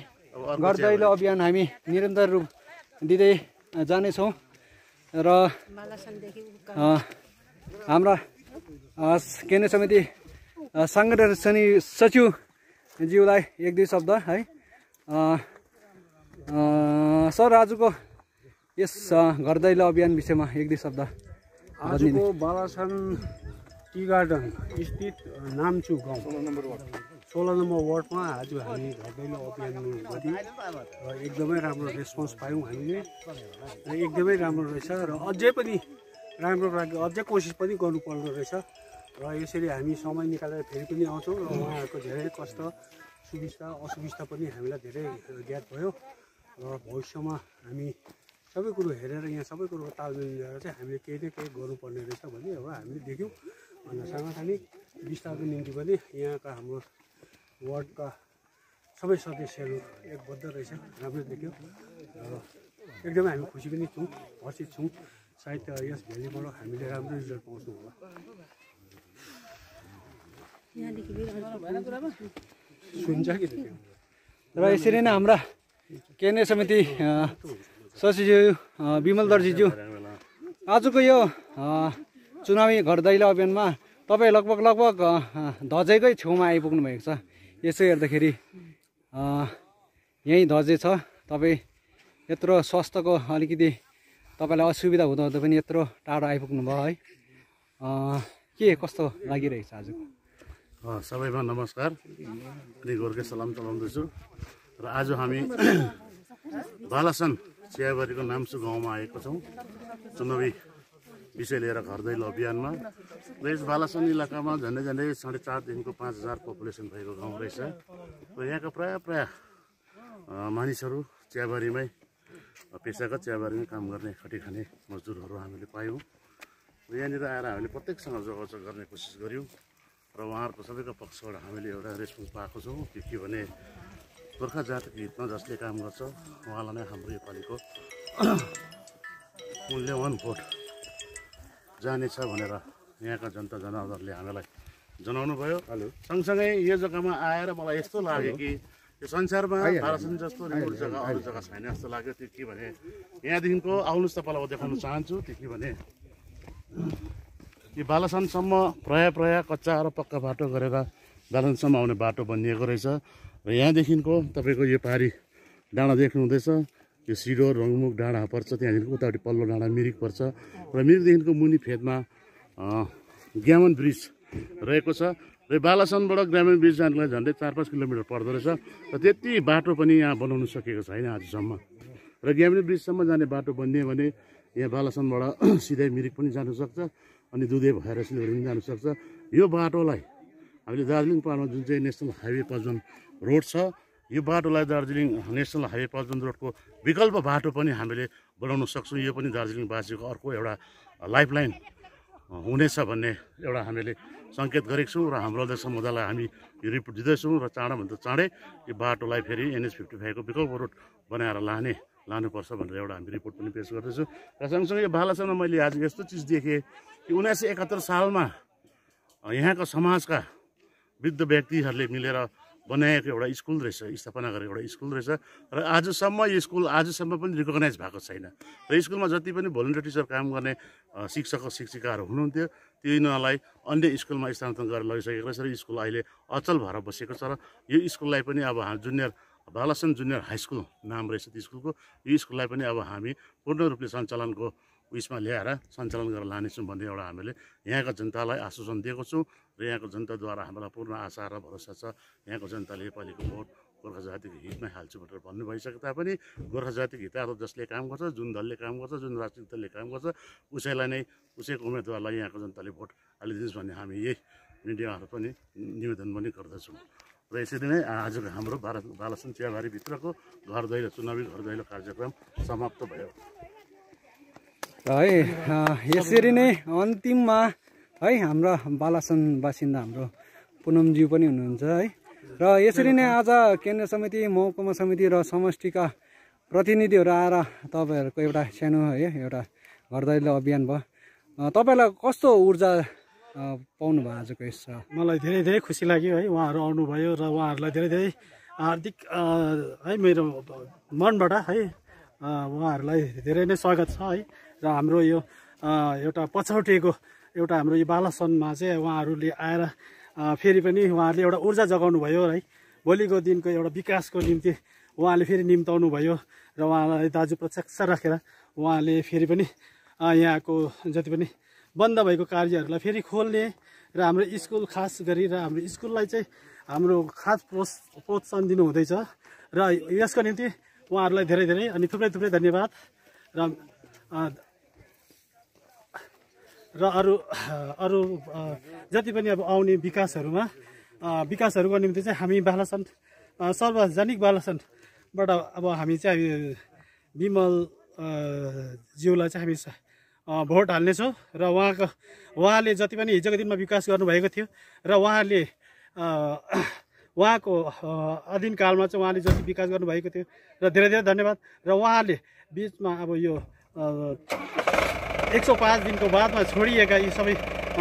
S9: घर दैलो अभियान हामी निरन्तर रूप दिँदै जानेछौँ र हाम्रा केन्द्र समिति साङ्गठनिक सचिवज्यूलाई 1-2 शब्द है। सर, आजको यस घर दैलो अभियान विषयमा 1-2 शब्द।
S7: आजको बालासन टी गार्डन स्थित नाम्चु गाउँ 16 नम्बर वार्डमा आज हामी घर दैलो अभियान गऱ्यौँ र एकदमै राम्रो रेस्पोन्स पायौँ हामीले र एकदमै राम्रो रहेछ र अझै पनि राम्रो लागि अझै कोसिस पनि गर्नुपर्दो रहेछ र यसरी हामी समय निकालेर फेरि पनि आउँछौँ र उहाँहरूको धेरै कष्ट
S9: सुविस्ता असुविस्ता पनि हामीलाई धेरै ज्ञात भयो र भविष्यमा हामी सबै कुरो हेरेर यहाँ सबै कुरोको तालमेल मिलाएर चाहिँ हामीले केही न केही गर्नुपर्ने रहेछ भन्ने एउटा हामीले देख्यौँ। अन्त साङ्गठनिक विस्तारको निम्ति पनि यहाँका हाम्रो वार्डका सबै सदस्यहरू एकबद्ध रहेछ, राम्रो देख्यो र एकदमै हामी खुसी पनि छौँ, हर्षित छौँ। सायद यस भ्यालीबाट हामीले राम्रो रिजल्ट पाउँछौँ होला। सुन्छ कि
S10: र यसरी नै हाम्रा केन्द्रीय समिति सचिवज्यू विमल दर्जीज्यू आजको यो चुनावी घर दैलो अभियानमा तपाईँ लगभग धजैकै छेउमा आइपुग्नु भएको छ। यसो हेर्दाखेरि यहीँ धजे छ। तपाईँ यत्रो स्वास्थ्यको अलिकति तपाईँलाई असुविधा हुँदा पनि यत्रो टाढो आइपुग्नु भयो है। के कस्तो लागिरहेको छ आजको?
S5: सबैमा नमस्कार अनि गोर्खे सलाम चलाउँदैछु। र आज हामी बालासन चियाबारीको नाम्सु गाउँमा आएको छौँ चुनावी विषय लिएर घर दैलो अभियानमा। र यस बालासन इलाकामा झन्डै 4.5 देखिको 5,000 पपुलेसन भएको गाउँ रहेछ। र यहाँका प्राय मानिसहरू चियाबारीमै पेसागत चियाबारीमै काम गर्ने खटी खाने मजदुरहरू हामीले पायौँ। र यहाँनिर आएर हामीले प्रत्येकसँग जोगाजोग गर्ने कोसिस गऱ्यौँ र उहाँहरूको सबैको पक्षबाट हामीले एउटा रेस्पोन्स पाएको छौँ के भने गोर्खा जातिको हितमा जसले काम गर्छ उहाँलाई नै हाम्रो योपालिको मूल्यवान भोट जानेछ भनेर यहाँका जनता जनावरले हामीलाई जनाउनु भयो। सँगसँगै यो जग्गामा आएर मलाई यस्तो लाग्यो कि यो संसारमा बालासन जस्तो रिमोट जग्गा अरू जग्गा छैन जस्तो लाग्यो। त्यो के भने यहाँदेखिको आउनुहोस् तपाईँलाई म देखाउन चाहन्छु। त्यो के भने यो बालासनसम्म प्राय कच्चा र पक्का बाटो गरेर बालासनसम्म आउने बाटो बनिएको रहेछ। र यहाँदेखिको तपाईँको यो पारी डाँडा देख्नुहुँदैछ, यो सिडो रङमुख डाँडा पर्छ, त्यहाँदेखिको उतापट्टि पल्लो डाँडा मिरिक पर्छ। र मिरिकदेखिको मुनि फेदमा ग्यामन ब्रिज रहेको छ। र बालासनबाट ग्रामीण ब्रिज जानलाई झन्डै 4-5 किलोमिटर पर्दो रहेछ। र त्यति बाटो पनि यहाँ बनाउनु सकेको छैन आजसम्म। र ग्रामीण ब्रिजसम्म जाने बाटो बनियो भने यहाँ बालासनबाट सिधै मिरिक पनि जानु सक्छ अनि दुधे भएर सिलगढी पनि जानु सक्छ। यो बाटोलाई हामीले दार्जिलिङ पहाडमा जुन चाहिँ नेसनल हाइवे 55 रोड छ, यो बाटोलाई दार्जिलिङ नेसनल हाइवे 55 रोडको विकल्प बाटो पनि हामीले बनाउन सक्छौँ। यो पनि दार्जिलिङवासीको अर्को एउटा लाइफलाइन हुनेछ भन्ने एउटा हामीले सङ्केत गरेको छौँ। र हाम्रो अध्यक्ष महोदयलाई हामी यो रिपोर्ट दिँदैछौँ र चाँडोभन्दा चाँडै यो बाटोलाई फेरि NH 55 को विकल्प रोड बनाएर लानुपर्छ भनेर एउटा हामी रिपोर्ट पनि पेस गर्दैछौँ। र सँगसँगै यो बालासनमा मैले आज यस्तो चिज देखेँ कि 1971 सालमा यहाँको समाजका वृद्ध व्यक्तिहरूले मिलेर बनाएको एउटा स्कुल रहेछ, स्थापना गरेको एउटा स्कुल रहेछ। र आजसम्म यो स्कुल पनि रिकगनाइज भएको छैन। र स्कुलमा जति पनि भोलिन्टियर टिचर काम गर्ने शिक्षक शिक्षिकाहरू हुनुहुन्थ्यो तिनीहरूलाई अन्य स्कुलमा स्थानान्तरण गरेर लगिसकेको रहेछ। र स्कुल अहिले अचल भएर बसेको छ। र यो स्कुललाई पनि अब बालासन जुनियर हाई स्कुल नाम रहेछ त्यो स्कुलको। यो स्कुललाई पनि अब हामी पूर्ण रूपले सञ्चालनको उयसमा ल्याएर सञ्चालन गरेर लानेछौँ भन्ने एउटा हामीले यहाँका जनतालाई आश्वासन दिएको छौँ। र यहाँको जनताद्वारा हामीलाई पूर्ण आशा र भरोसा छ यहाँको जनताले योपालिको भोट गोर्खा जातिको हितमै हाल्छु भनेर भन्नु भइसके तापनि गोर्खा जातिको हितहरू जसले काम गर्छ, जुन दलले काम गर्छ, जुन राजनीतिक दलले काम गर्छ उसैको उम्मेदवारलाई यहाँको जनताले भोट हालिदिनुहोस् भन्ने हामी यही मिडियाहरू पनि निवेदन पनि गर्दछौँ। र यसरी नै आजको हाम्रो बालासन चियाबारीभित्रको घर दैलो चुनावी घर दैलो कार्यक्रम समाप्त भयो।
S10: है यसरी नै अन्तिममा है हाम्रा बालासन बासिन्दा हाम्रो पुनमज्यू पनि हुनुहुन्छ है। र यसरी नै आज केन्द्र समिति, महकुमा समिति र समष्टिका प्रतिनिधिहरू आएर तपाईँहरूको एउटा सानो है एउटा घर दैलो अभियान भयो। तपाईँलाई कस्तो ऊर्जा पाउनु भयो आजको यस?
S11: मलाई धेरै धेरै खुसी लाग्यो है उहाँहरू आउनुभयो र उहाँहरूलाई धेरै धेरै हार्दिक है मेरो मनबाट है उहाँहरूलाई धेरै नै स्वागत छ है। र हाम्रो यो एउटा पछौटेको एउटा हाम्रो यो बालासनमा चाहिँ उहाँहरूले आएर फेरि पनि उहाँहरूले एउटा ऊर्जा जगाउनु भयो है। भोलिको दिनको एउटा विकासको निम्ति उहाँले फेरि निम्ताउनु भयो र उहाँलाई दाजु प्रत्यक्ष राखेर उहाँले फेरि पनि यहाँको जति पनि बन्द भएको कार्यहरूलाई फेरि खोल्ने र हाम्रो स्कुल खास गरी र हाम्रो स्कुललाई चाहिँ हाम्रो खास प्रोत्साहन दिनुहुँदैछ र यसको निम्ति उहाँहरूलाई धेरै धेरै अनि थुप्रै धन्यवाद। र अरू जति पनि अब आउने विकासहरूको निम्ति चाहिँ हामी बालासन सार्वजनिक बालासनबाट अब हामी चाहिँ विमल ज्यूलाई चाहिँ हामी भोट हाल्नेछौँ र उहाँले जति पनि हिजोको दिनमा विकास गर्नुभएको थियो र उहाँको अधीनकालमा चाहिँ उहाँले जति विकास गर्नुभएको थियो र धेरै धेरै धन्यवाद। र उहाँले बिचमा अब यो 105 दिनको बादमा छोडिएका यी सबै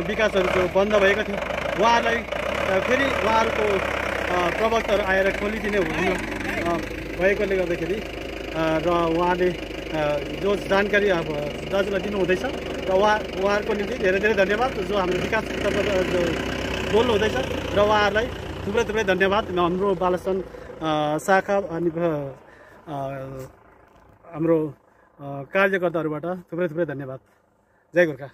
S11: विकासहरू जो बन्द भएको थियो उहाँहरूलाई फेरि उहाँहरूको प्रवक्ताहरू आएर खोलिदिने हुने भएकोले गर्दाखेरि र उहाँले जो जानकारी अब दाजुलाई दिनुहुँदैछ र उहाँहरूको निम्ति धेरै धेरै धन्यवाद। जो हाम्रो विकासतर्फ जो बोल्नु हुँदैछ र उहाँहरूलाई थुप्रै थुप्रै धन्यवाद। हाम्रो बालासन शाखा अनि हाम्रो कार्यकर्ताहरूबाट थुप्रै थुप्रै धन्यवाद। जय गोर्खा।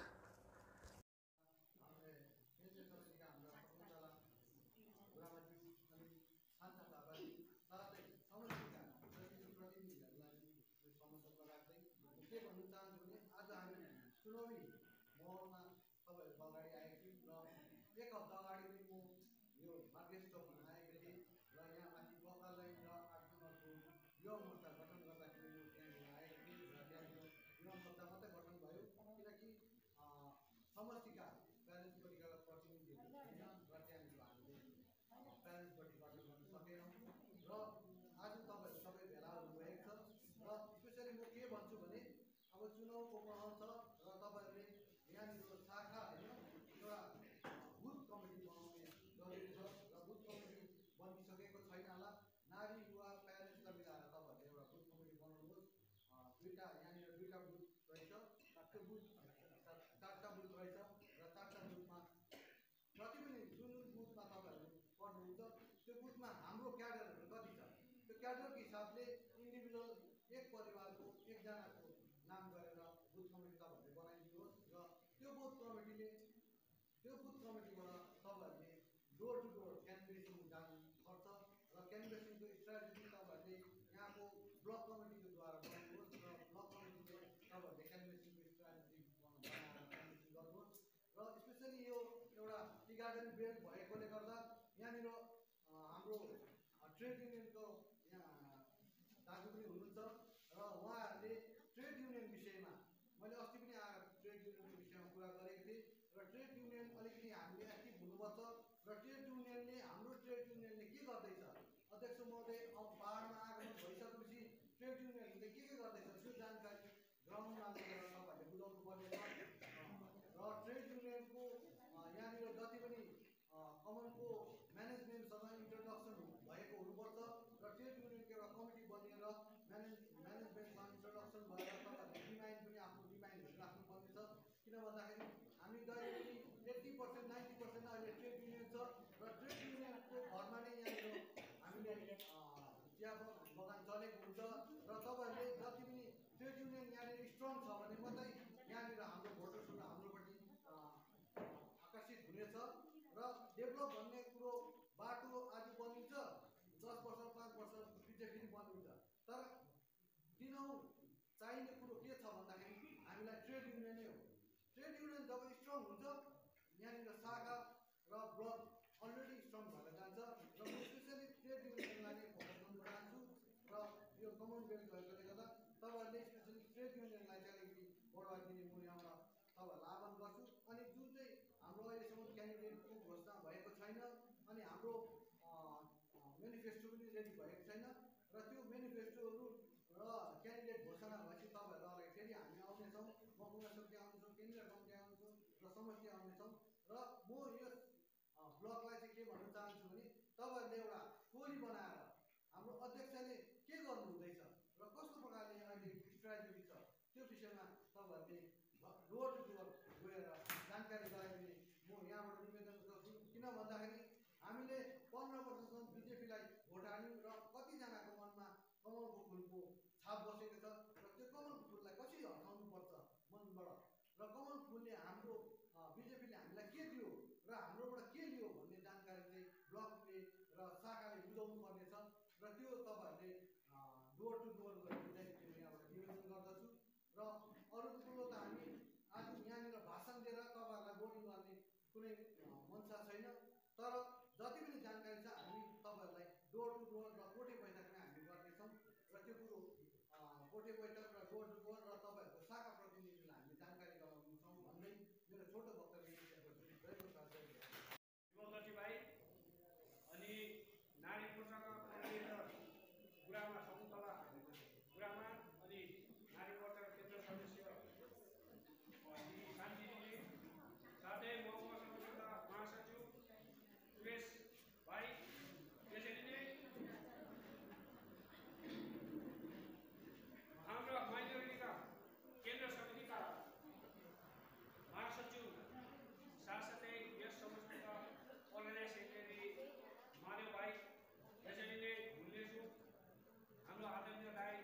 S12: कुनै मनसा छैन, तर जति पनि जानकारी छ हामी तपाईँहरूलाई डोर टु डोर कोटे बैठक र जोड र तपाईँहरूको शाखा प्रतिनिधिलाई हामीले जानकारी गराउनेछौँ भन्दै मेरो छोटो वक्तव्य
S7: भाइ अनि नारी मोर्चाका गुरामा शकुन्तला गुरामा अनि नारी मोर्चाका केन्द्र सदस्य शान्तिजीले साथै महकुमा समितिका महासचिव सुरेश भाइ त्यसरी नै हाम्रा माइनोरिटीका केन्द्र समितिका महासचिव साथसाथै यस समष्टिका अर्गनाइज सेक्रेटरी माधव भाइ त्यसरी नै भुल्नेछु हाम्रो आदरणीय राई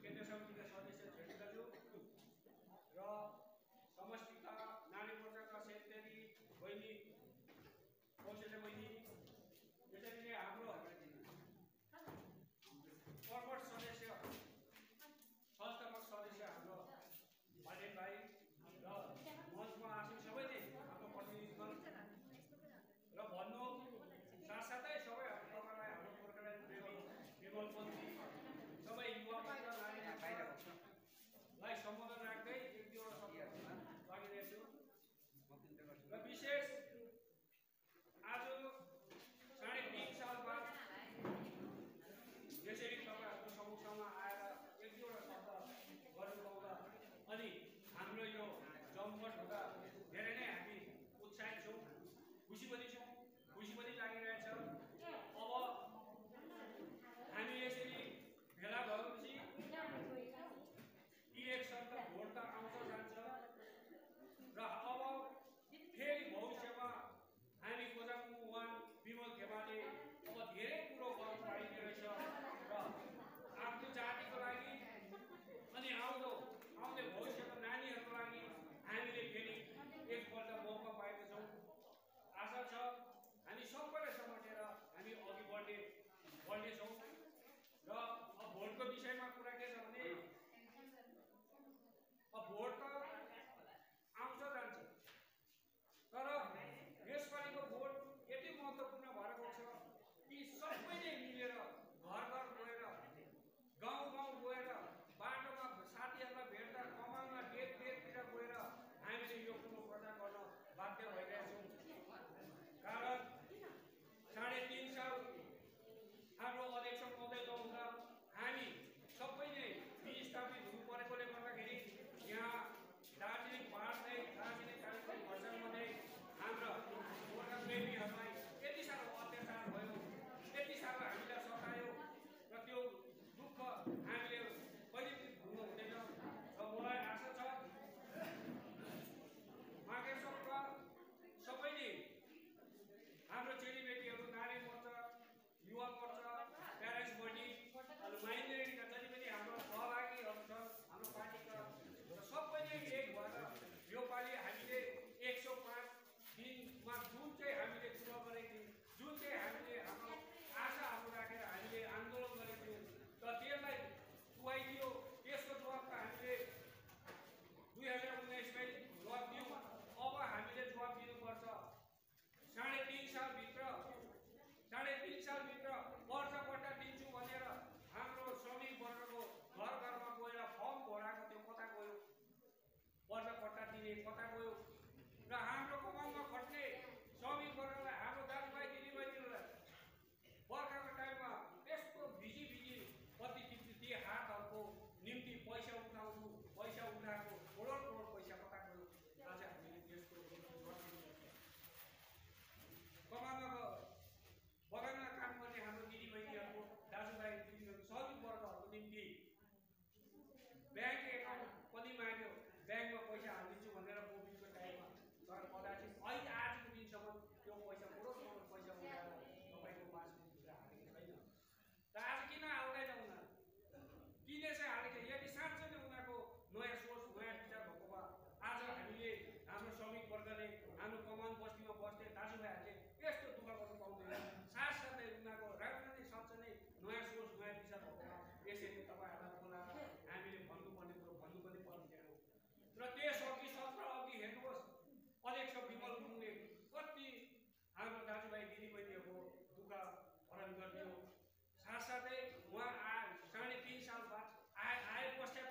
S7: केन्द्र समितिका सदस्य छेडी दाजु र समष्टिका नारी मोर्चाका सेक्रेटरी बहिनी कौशल्या बहिनी त्यसरी नै हाम्रो कर्मठ सदस्य संस्थापक सदस्य हाम्रो पाटेल भाइ र मञ्चमा आसन सबैले हाम्रो प्रतिनिधिगण र भन्नु साथसाथै सबै तपाईँलाई हाम्रो गोर्खाल्यान्ड प्रेमी विमलपन्थी सबै युवा र नारीलाई सम्बोधन राख्दै एक दुईवटा शब्द लागिरहेछु र विशेष आज 3.5 साल बाद यसरी तपाईँहरूको समक्षमा आएर एक दुईवटा शब्द गर्नु पाउँदा अनि हाम्रो यो जमघट हुँदा धेरै नै हामी उत्साहित छौँ, खुसी पनि छौँ, खुसी पनि लागिरहेछ। अब हामी यसरी भेला भएपछि इलेक्सन त भोट त आउँछ जान्छ र अब फेरि भविष्यमा हामी कोजाङको उहाँ विमल खेमाले अब धेरै कुरो गर्नु पाइने रहेछ र आफ्नो जातिको लागि अनि आउने भविष्यको नानीहरूको लागि हामीले फेरि एकपल्ट मौका पाएका छौँ। आशा छ हामी सबैलाई समेटेर हामी अघि बढ्नेछौँ र अब भोटको विषयमा कुरा के छ भने अब भोट त आउँछ जान्छ तर यसपालिको भोट यति महत्त्वपूर्ण भएर गएको छ कि सबैले मिलेर घर घर गएर गाउँ गएर बाटोमा साथीहरूलाई भेट्दा कमानमा डेटतिर गएर हामीले यो कुरो प्रचार गर्न बाध्य भइरहेछौँ। कारण 3.5 साल हाम्रो अध्यक्ष महोदय हुँदा हामी सबै नै विस्थापित हुनु परेकोले गर्दाखेरि यहाँ दार्जिलिङ पहाडमै दार्जिलिङ कालिम्पोङ खरसाङमा नै हाम्रा गोर्खा प्रेमीहरूलाई यति साह्रो अत्याचार भयो, यति साह्रो हामीलाई सतायो र त्यो दुःख हामीले कहिले पनि भुल्नु हुँदैन। र मलाई आशा छ माघे सङ्घका सबैले हाम्रो चेलीबेटीहरू नारी मोर्चा, युवा मोर्चा, प्यारेन्ट्स बडी अनि माइनोरिटीका जति पनि हाम्रो सहभागीहरू छ हाम्रो पार्टीका सबैले एक भएर योपालि हामीले 105 दिनमा जुन चाहिँ हामीले चुनाव गरेको थियौँ, जुन चाहिँ हामीले हाम्रो आशाहरू राखेर हामीले आन्दोलन गरेको थियौँ र त्यसलाई पुगाइदियो। त्यसको जवाब त हामीले 2019मै जवाब दियौँ। अब हामीले जवाब दिनुपर्छ। 3.5 सालभित्र पर्चा पट्टा दिन्छु भनेर हाम्रो श्रमिक वर्गको घर घरमा गएर फर्म भराएको त्यो कता गयो, पर्चा पट्टा दिने कता गयो र हाम्रो कमानमा खट्ने श्रमिक वर्गलाई हाम्रो दाजुभाइ दिदीबहिनीहरूलाई बर्खाको टाइममा यस्तो भिजी कति ती हातहरूको निम्ति पैसा उठाएको करोड पैसा कता गयो। आज हामीले त्यसको बगानमा काम गर्ने हाम्रो दिदीबहिनीहरूको दाजुभाइ दिदीबहिनी श्रमिक वर्गहरूको निम्ति ब्याङ्क एकाउन्ट पनि माग्यो, ब्याङ्कमा पैसा हालिदिन्छु भनेर कोभिडको टाइममा तर कदाचित अहिले आजको दिनसम्म त्यो पैसा करोड पैसा उठाएर तपाईँको पासबुक भित्र हालेको छैन। र आज किन हाल्दैन उनीहरू, किन चाहिँ हालेको? यदि साँच्चै नै उनीहरूको नयाँ सोच नयाँ विचार भएको भए आज हामीले हाम्रो श्रमिक वर्गले हाम्रो कमान बस्तीमा बस्ने दाजुभाइहरूले यस्तो दुःख गर्नु पाउँदैन। साथसाथै उनीहरूको राम्ररी साँच्चै नै नयाँ सोच नयाँ विचार भएको यसरी तपाईँहरूलाई बोलाएर हामीले भन्नुपर्ने कुरो भन्नु पनि पर्दैन। र त्यस अघि सत्र अघि हेर्नुहोस् अध्यक्ष विमल गुरुङले कति हाम्रो दाजुभाइ दिदीबहिनीहरूको दुःख हरण गरिदियो। साथसाथै उहाँ 3.5 साल बाद आए पश्चात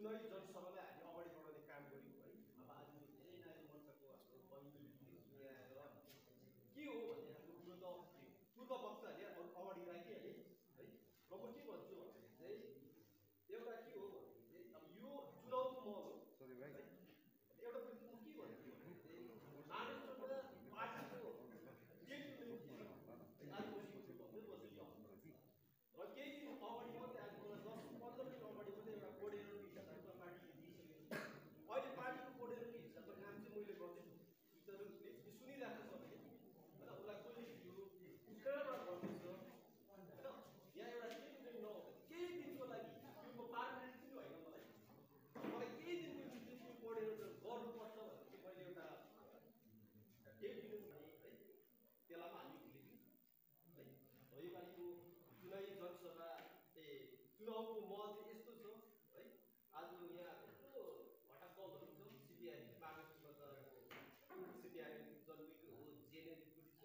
S13: जुनै जनसभालाई हामी अगाडि बढाउने काम गऱ्यौँ है। अब आज धेरै नारी मोर्चाको हाम्रो बहिनीहरूले आएर के हो भने हाम्रो कुरो त पूर्व वक्ताहरूले अगाडि राखिहाले है। र म के भन्छु भने चाहिँ एउटा के हो भने चाहिँ अब यो चुनावको महल हो है। एउटा म के भन्छु भने चाहिँ मानिसहरूमा पार्टीको आज र केही दिन अगाडि मात्रै आज मलाई 10-15 दिन अगाडि मात्रै एउटा कोर्डिनेटरको हिसाबमा पार्टीले दिइसकेको छ। अहिले पार्टीको कोर्डिनेटरको हिसाबमा काम चाहिँ मैले गर्दैछु। सुनिरहेको छ भने होइन उसलाई कसले दियो कहाँबाट गर्दैछ होइन। यहाँ एउटा केही नहो केही दिनको लागि त्यो पार्मानेन्ट पनि होइन मलाई केही दिनको निम्ति त्यो कोर्डिनेटर गर्नुपर्छ भने चाहिँ मैले एउटा डेट दिनु भने है त्यसलाई हामी भुलिदिउँ है। योपालिको जुनै जनसभा चुनावको महल चाहिँ यस्तो छ है। आज यहाँ थुप्रो घटक दलहरू छ। सिपिआइएम काङ्ग्रेसमा त सिपिआइएम जन्मेको हो, जेएनएलएफ पनि छ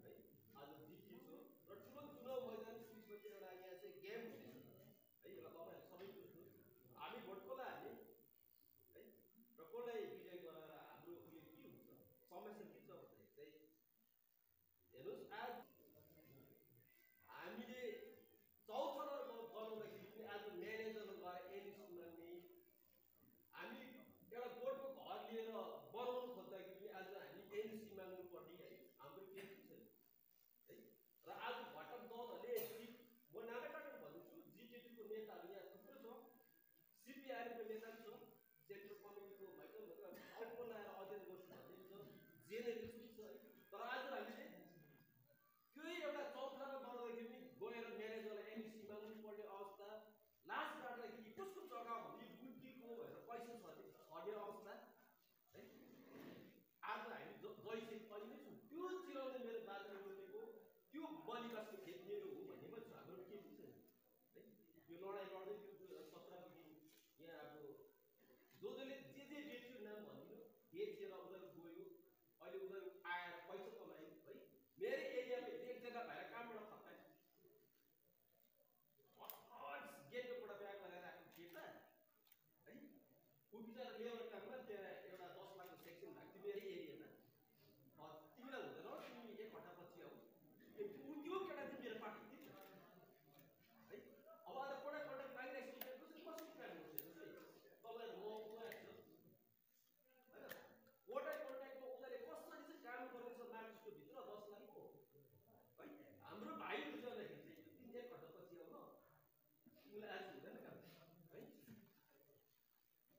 S13: है। आज डिटी छ र ठुलो चुनाव मैदान स्थितिमा चाहिँ एउटा यहाँ चाहिँ गेम हुँदैछ है। एउटा तपाईँहरू सबै बुझ्नु हामी भोट कसलाई हाल्ने है र कसलाई विजय गराएर हाम्रो उयो के हुन्छ समस्या के छ भन्दाखेरि चाहिँ हेर्नुहोस् आज हामीले चौथो बनाउँदाखेरि पनि आज म्यानेजर गएर एनएससी माग्ने हामी एउटा बोर्डको घर लिएर बनाउनु खोज्दाखेरि पनि आज हामी एनएससी माग्नुपर्ने है। हाम्रो केही छैन है। र आज घटक दलहरूले म नामै काटेर भन्छु जिटिपीको नेताहरू यहाँ थुप्रो छ, सिपिआइएमको नेता छ, सेन्ट्रल कमिटीको भइसक्यो मतलब अर्को ल्याएर अध्ययन गर्छु भन्ने छ, जेएनएलएफ पनि छ है। तर आज हामीले त्यही एउटा चौथामा गर्दाखेरि गएर म्यानेजरलाई एनएससी माग्नु पर्ने अवस्था, लास्ट काट्दाखेरि कसको जग्गा भने यो बुद्धिको भएर पैसा छर्ने अवस्था है। आज हामी जैसे अहिले छौँ त्यो चिराउने मेरो बाजेले बोलेको त्यो बलिबासको खेत मेरो हो भन्ने पनि हाम्रो केही पनि छैन है। यो लडाइँ लड्दै त्यो 17 दिन यहाँ अब जसले जे बेच्यो नाम भनिदिनु बेचेर उनीहरू गयो। अहिले उनीहरू आएर पैसा कमायो है। मेरो एरियामा एक जग्गा भएर कामबाट खप्पायो गेटकोबाट बिहा गरेर आएको केटा है। ऊ बिचरा लेबर काममा त्यहाँ एउटा 10 लाखको सेक्सन भएको थियो मेरो एरियामा। तिमीलाई हुँदैन तिमी एक घन्टापछि आऊ त्यो केटा चाहिँ मेरो पार्टी थियो है। अब आज कन्ट्याक्ट मागिरहेको छ कसरी काम गर्छ तपाईँहरू म उहाँहरू छ होइन। वटा कन्ट्याक्टमा उनीहरूले कसरी चाहिँ काम गर्नेछ मानिसको भित्र 10 लाखको है। हाम्रो भाइहरू जाँदाखेरि चाहिँ 3-4 घन्टापछि आउन तिमीलाई आज हुँदैन काम है।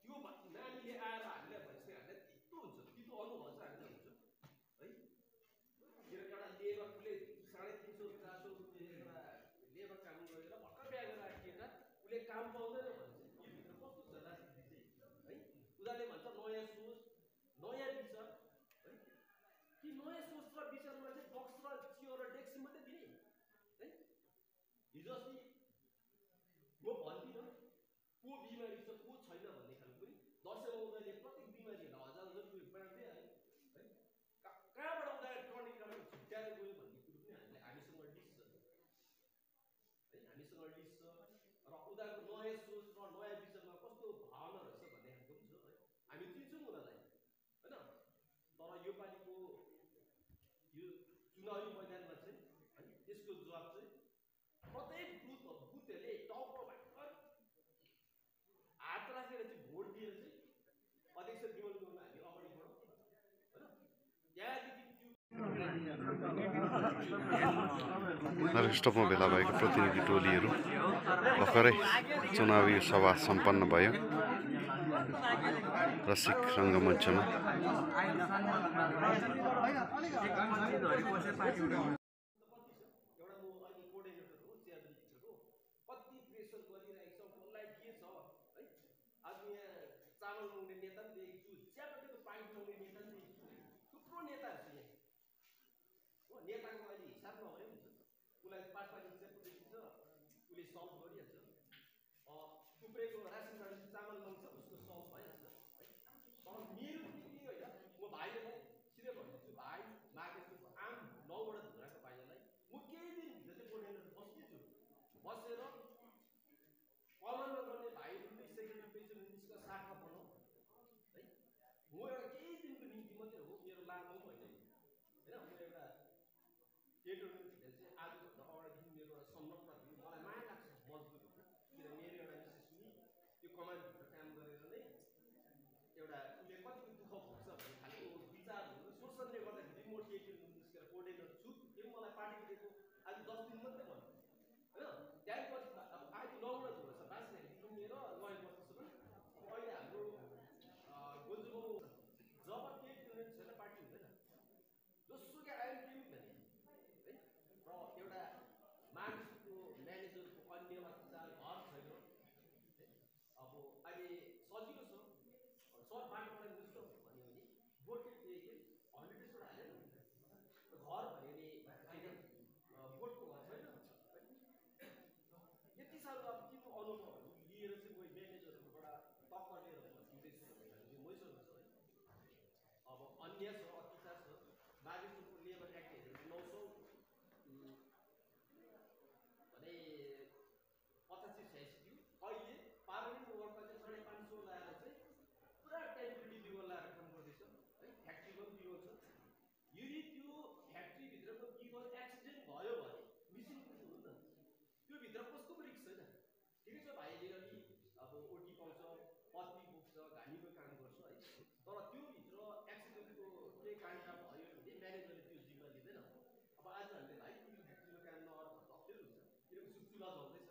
S13: त्यो नानीले आएर हामीलाई भनिसक्यो हामीलाई तितो हुन्छ, तितो अनुभव चाहिँ हामीलाई हुन्छ है। एउटा लेबरले 350-400 रुपियाँ एउटा लेबर काम गरेर भर्खर बिहा गरेर आएको केटा उसले काम पाउँदैन भने चाहिँ यो भित्र कस्तो छ राजनीति चाहिँ है। उनीहरूले भन्छ नयाँ सोच नयाँ विचार है। कि नयाँ सोच र विचारमा चाहिँ बक्स र चियर र डेस्क मात्रै दिने है। हिजो अस्ति म भन्दिनँ को बिमारी छ को छैन भन्ने खालको पनि दसैँमा उनीहरूले प्रत्येक बिमारीहरूलाई 1000 रुपियाँ बाँड्दै आयो है। कहाँबाट उनीहरू टर्निङबाट छुट्याएर गयो भन्ने कुरो पनि हामीसँग लिस्ट छ है। हामीसँग लिस्ट छ र उनीहरूको नयाँ सोच र नयाँ विचारमा कस्तो भावना रहेछ भन्ने खालको पनि छ है। हामी चिन्छौँ उनीहरूलाई होइन। तर योपालिको यो चुनावी मैदानमा चाहिँ है यसको जवाब चाहिँ प्रत्येक बुथहरूले टाउको भयङ्कर हात राखेर चाहिँ भोट दिएर चाहिँ अध्यक्ष विमल गुरुङलाई हामी अगाडि बढौँ होइन। त्यहाँदेखि
S1: नरेस्टपमा भेला भएको प्रतिनिधि टोलीहरू भर्खरै चुनावी सभा सम्पन्न भयो रसिक रङ्गमञ्चमा।
S13: चामल नुहाउने नेता पनि देखेको छु, चियापत्तीको पाइप नुहाउने नेता पनि देखेको छु। थुप्रो नेताहरू छ यहाँ हो। नेताको अहिले हिसाब नभए हुन्छ उसलाई 5-5 चियापत्ती दिन्छ उसले सल्भ गरिहाल्छ। थुप्रेको रासन कार्ड चामल माग्छ उसको सल्भ भइहाल्छ है। तर मेरो के होइन म भाइहरूलाई सिधै भनिदिन्छु भाइ मार्केटको आम 9बाट धुराको भाइहरूलाई म केही दिनभित्र चाहिँ कोर्डिनेटर बस्नेछु। बसेर कमनमा गर्ने भाइहरूले सेक्रेटरी प्रेसिडेन्ट होइन म एउटा ट्रेड युनियनभित्र चाहिँ आजभन्दा अगाडिदेखि मेरो एउटा संलग्न थियो मलाई माया लाग्छ मजदुरहरू किन मेरो एउटा मिसेस पनि त्यो कमानभित्र काम गरेर नै एउटा उसले कतिको दुःख भोग्छ भन्ने खालको विचारहरू शोषणले गर्दाखेरि म ट्रेड युनियन निस्केर कोर्डिनेटर छु त्यो मलाई पार्टीले दिएको आज 10 दिन मात्रै भन्नु होइन त्यहाँपछि अब आज 9 वटा झोला छ बाँच्दाखेरि मेरो नयाँ बस्दैछ अब अहिले हाम्रो गोजुबाउ जब ट्रेड युनियन छैन पार्टी हुँदैन जोसुकै आयो केही हुँदैन है र एउटा मानिसको म्यानेजरको अन्य अत्याचार घर छैन अब अहिले सजिलो छ सर बाटोबाट बुझ्छौ भन्यो भने भोटले के 100 हाल्यो नि घर भन्यो भने होइन भोटको घर छैन यति साह्रो अब के अनुभवहरू लिएर चाहिँ कोही म्यानेजरहरूबाट टक्कर लिएर हुँदैछु भन्ने मैसँग छ है अब अन्य छ अत्याचार छ बागेश्वरको लेबर एक्ट हेरेर 900 भने 85-86 थियो अहिले पार्लिमेन्ट वर्कमा चाहिँ 550 लगाएर चाहिँ पुरा टेम्पोरेरी बिगल लगाएर काम गर्दैछ है फ्याक्ट्रीको पनि बिगल छ यदि त्यो फ्याक्ट्रीभित्रको बिगल एक्सिडेन्ट भयो भने मिसिन कुछ हुनु न त्यो भित्र कस्तो पनि रिस्क छैन ठिकै छ भाइले अलि अब ओटी पाउँछ पत्ती बोक्छ घानीको काम गर्छ है तर त्यो भित्र एक्सिडेन्टको केही काण्ड भयो भने म्यानेजरले त्यो जिम्मा लिँदैन अब आज हामीले भाइ त्यो फ्याक्ट्रीमा काम नगर्दा त अप्ठ्यारो हुन्छ किनकि सुक्चुला चल्दैछ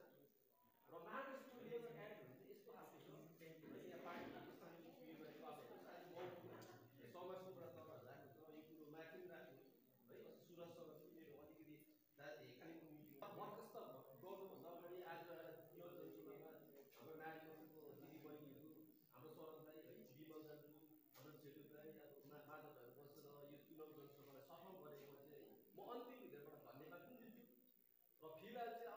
S13: र महाराष्ट्रको लेबर एक्टहरू चाहिँ यस्तो खालको छ यहाँ पार्टीले स्थानीय उयो गरेको अब समाजको कुरा तपाईँहरूलाई यो कुरो माथि राख्नु है सुरजसँग चाहिँ मेरो अलिकति कालिम्पोङ मिटिङ बर्खास्त गर्नुभन्दा अगाडि आज यो जनसभामा हाम्रो नारी मोर्चाको दिदी बहिनीहरू हाम्रो शरद दाई है विमल दाजु हाम्रो छेटु दाई अब माधवहरू बसेर यो चुनाव जनसभालाई सफल गरेको चाहिँ म अन्तिम भित्रबाट धन्यवाद पनि दिन्छु र फिलहाल चाहिँ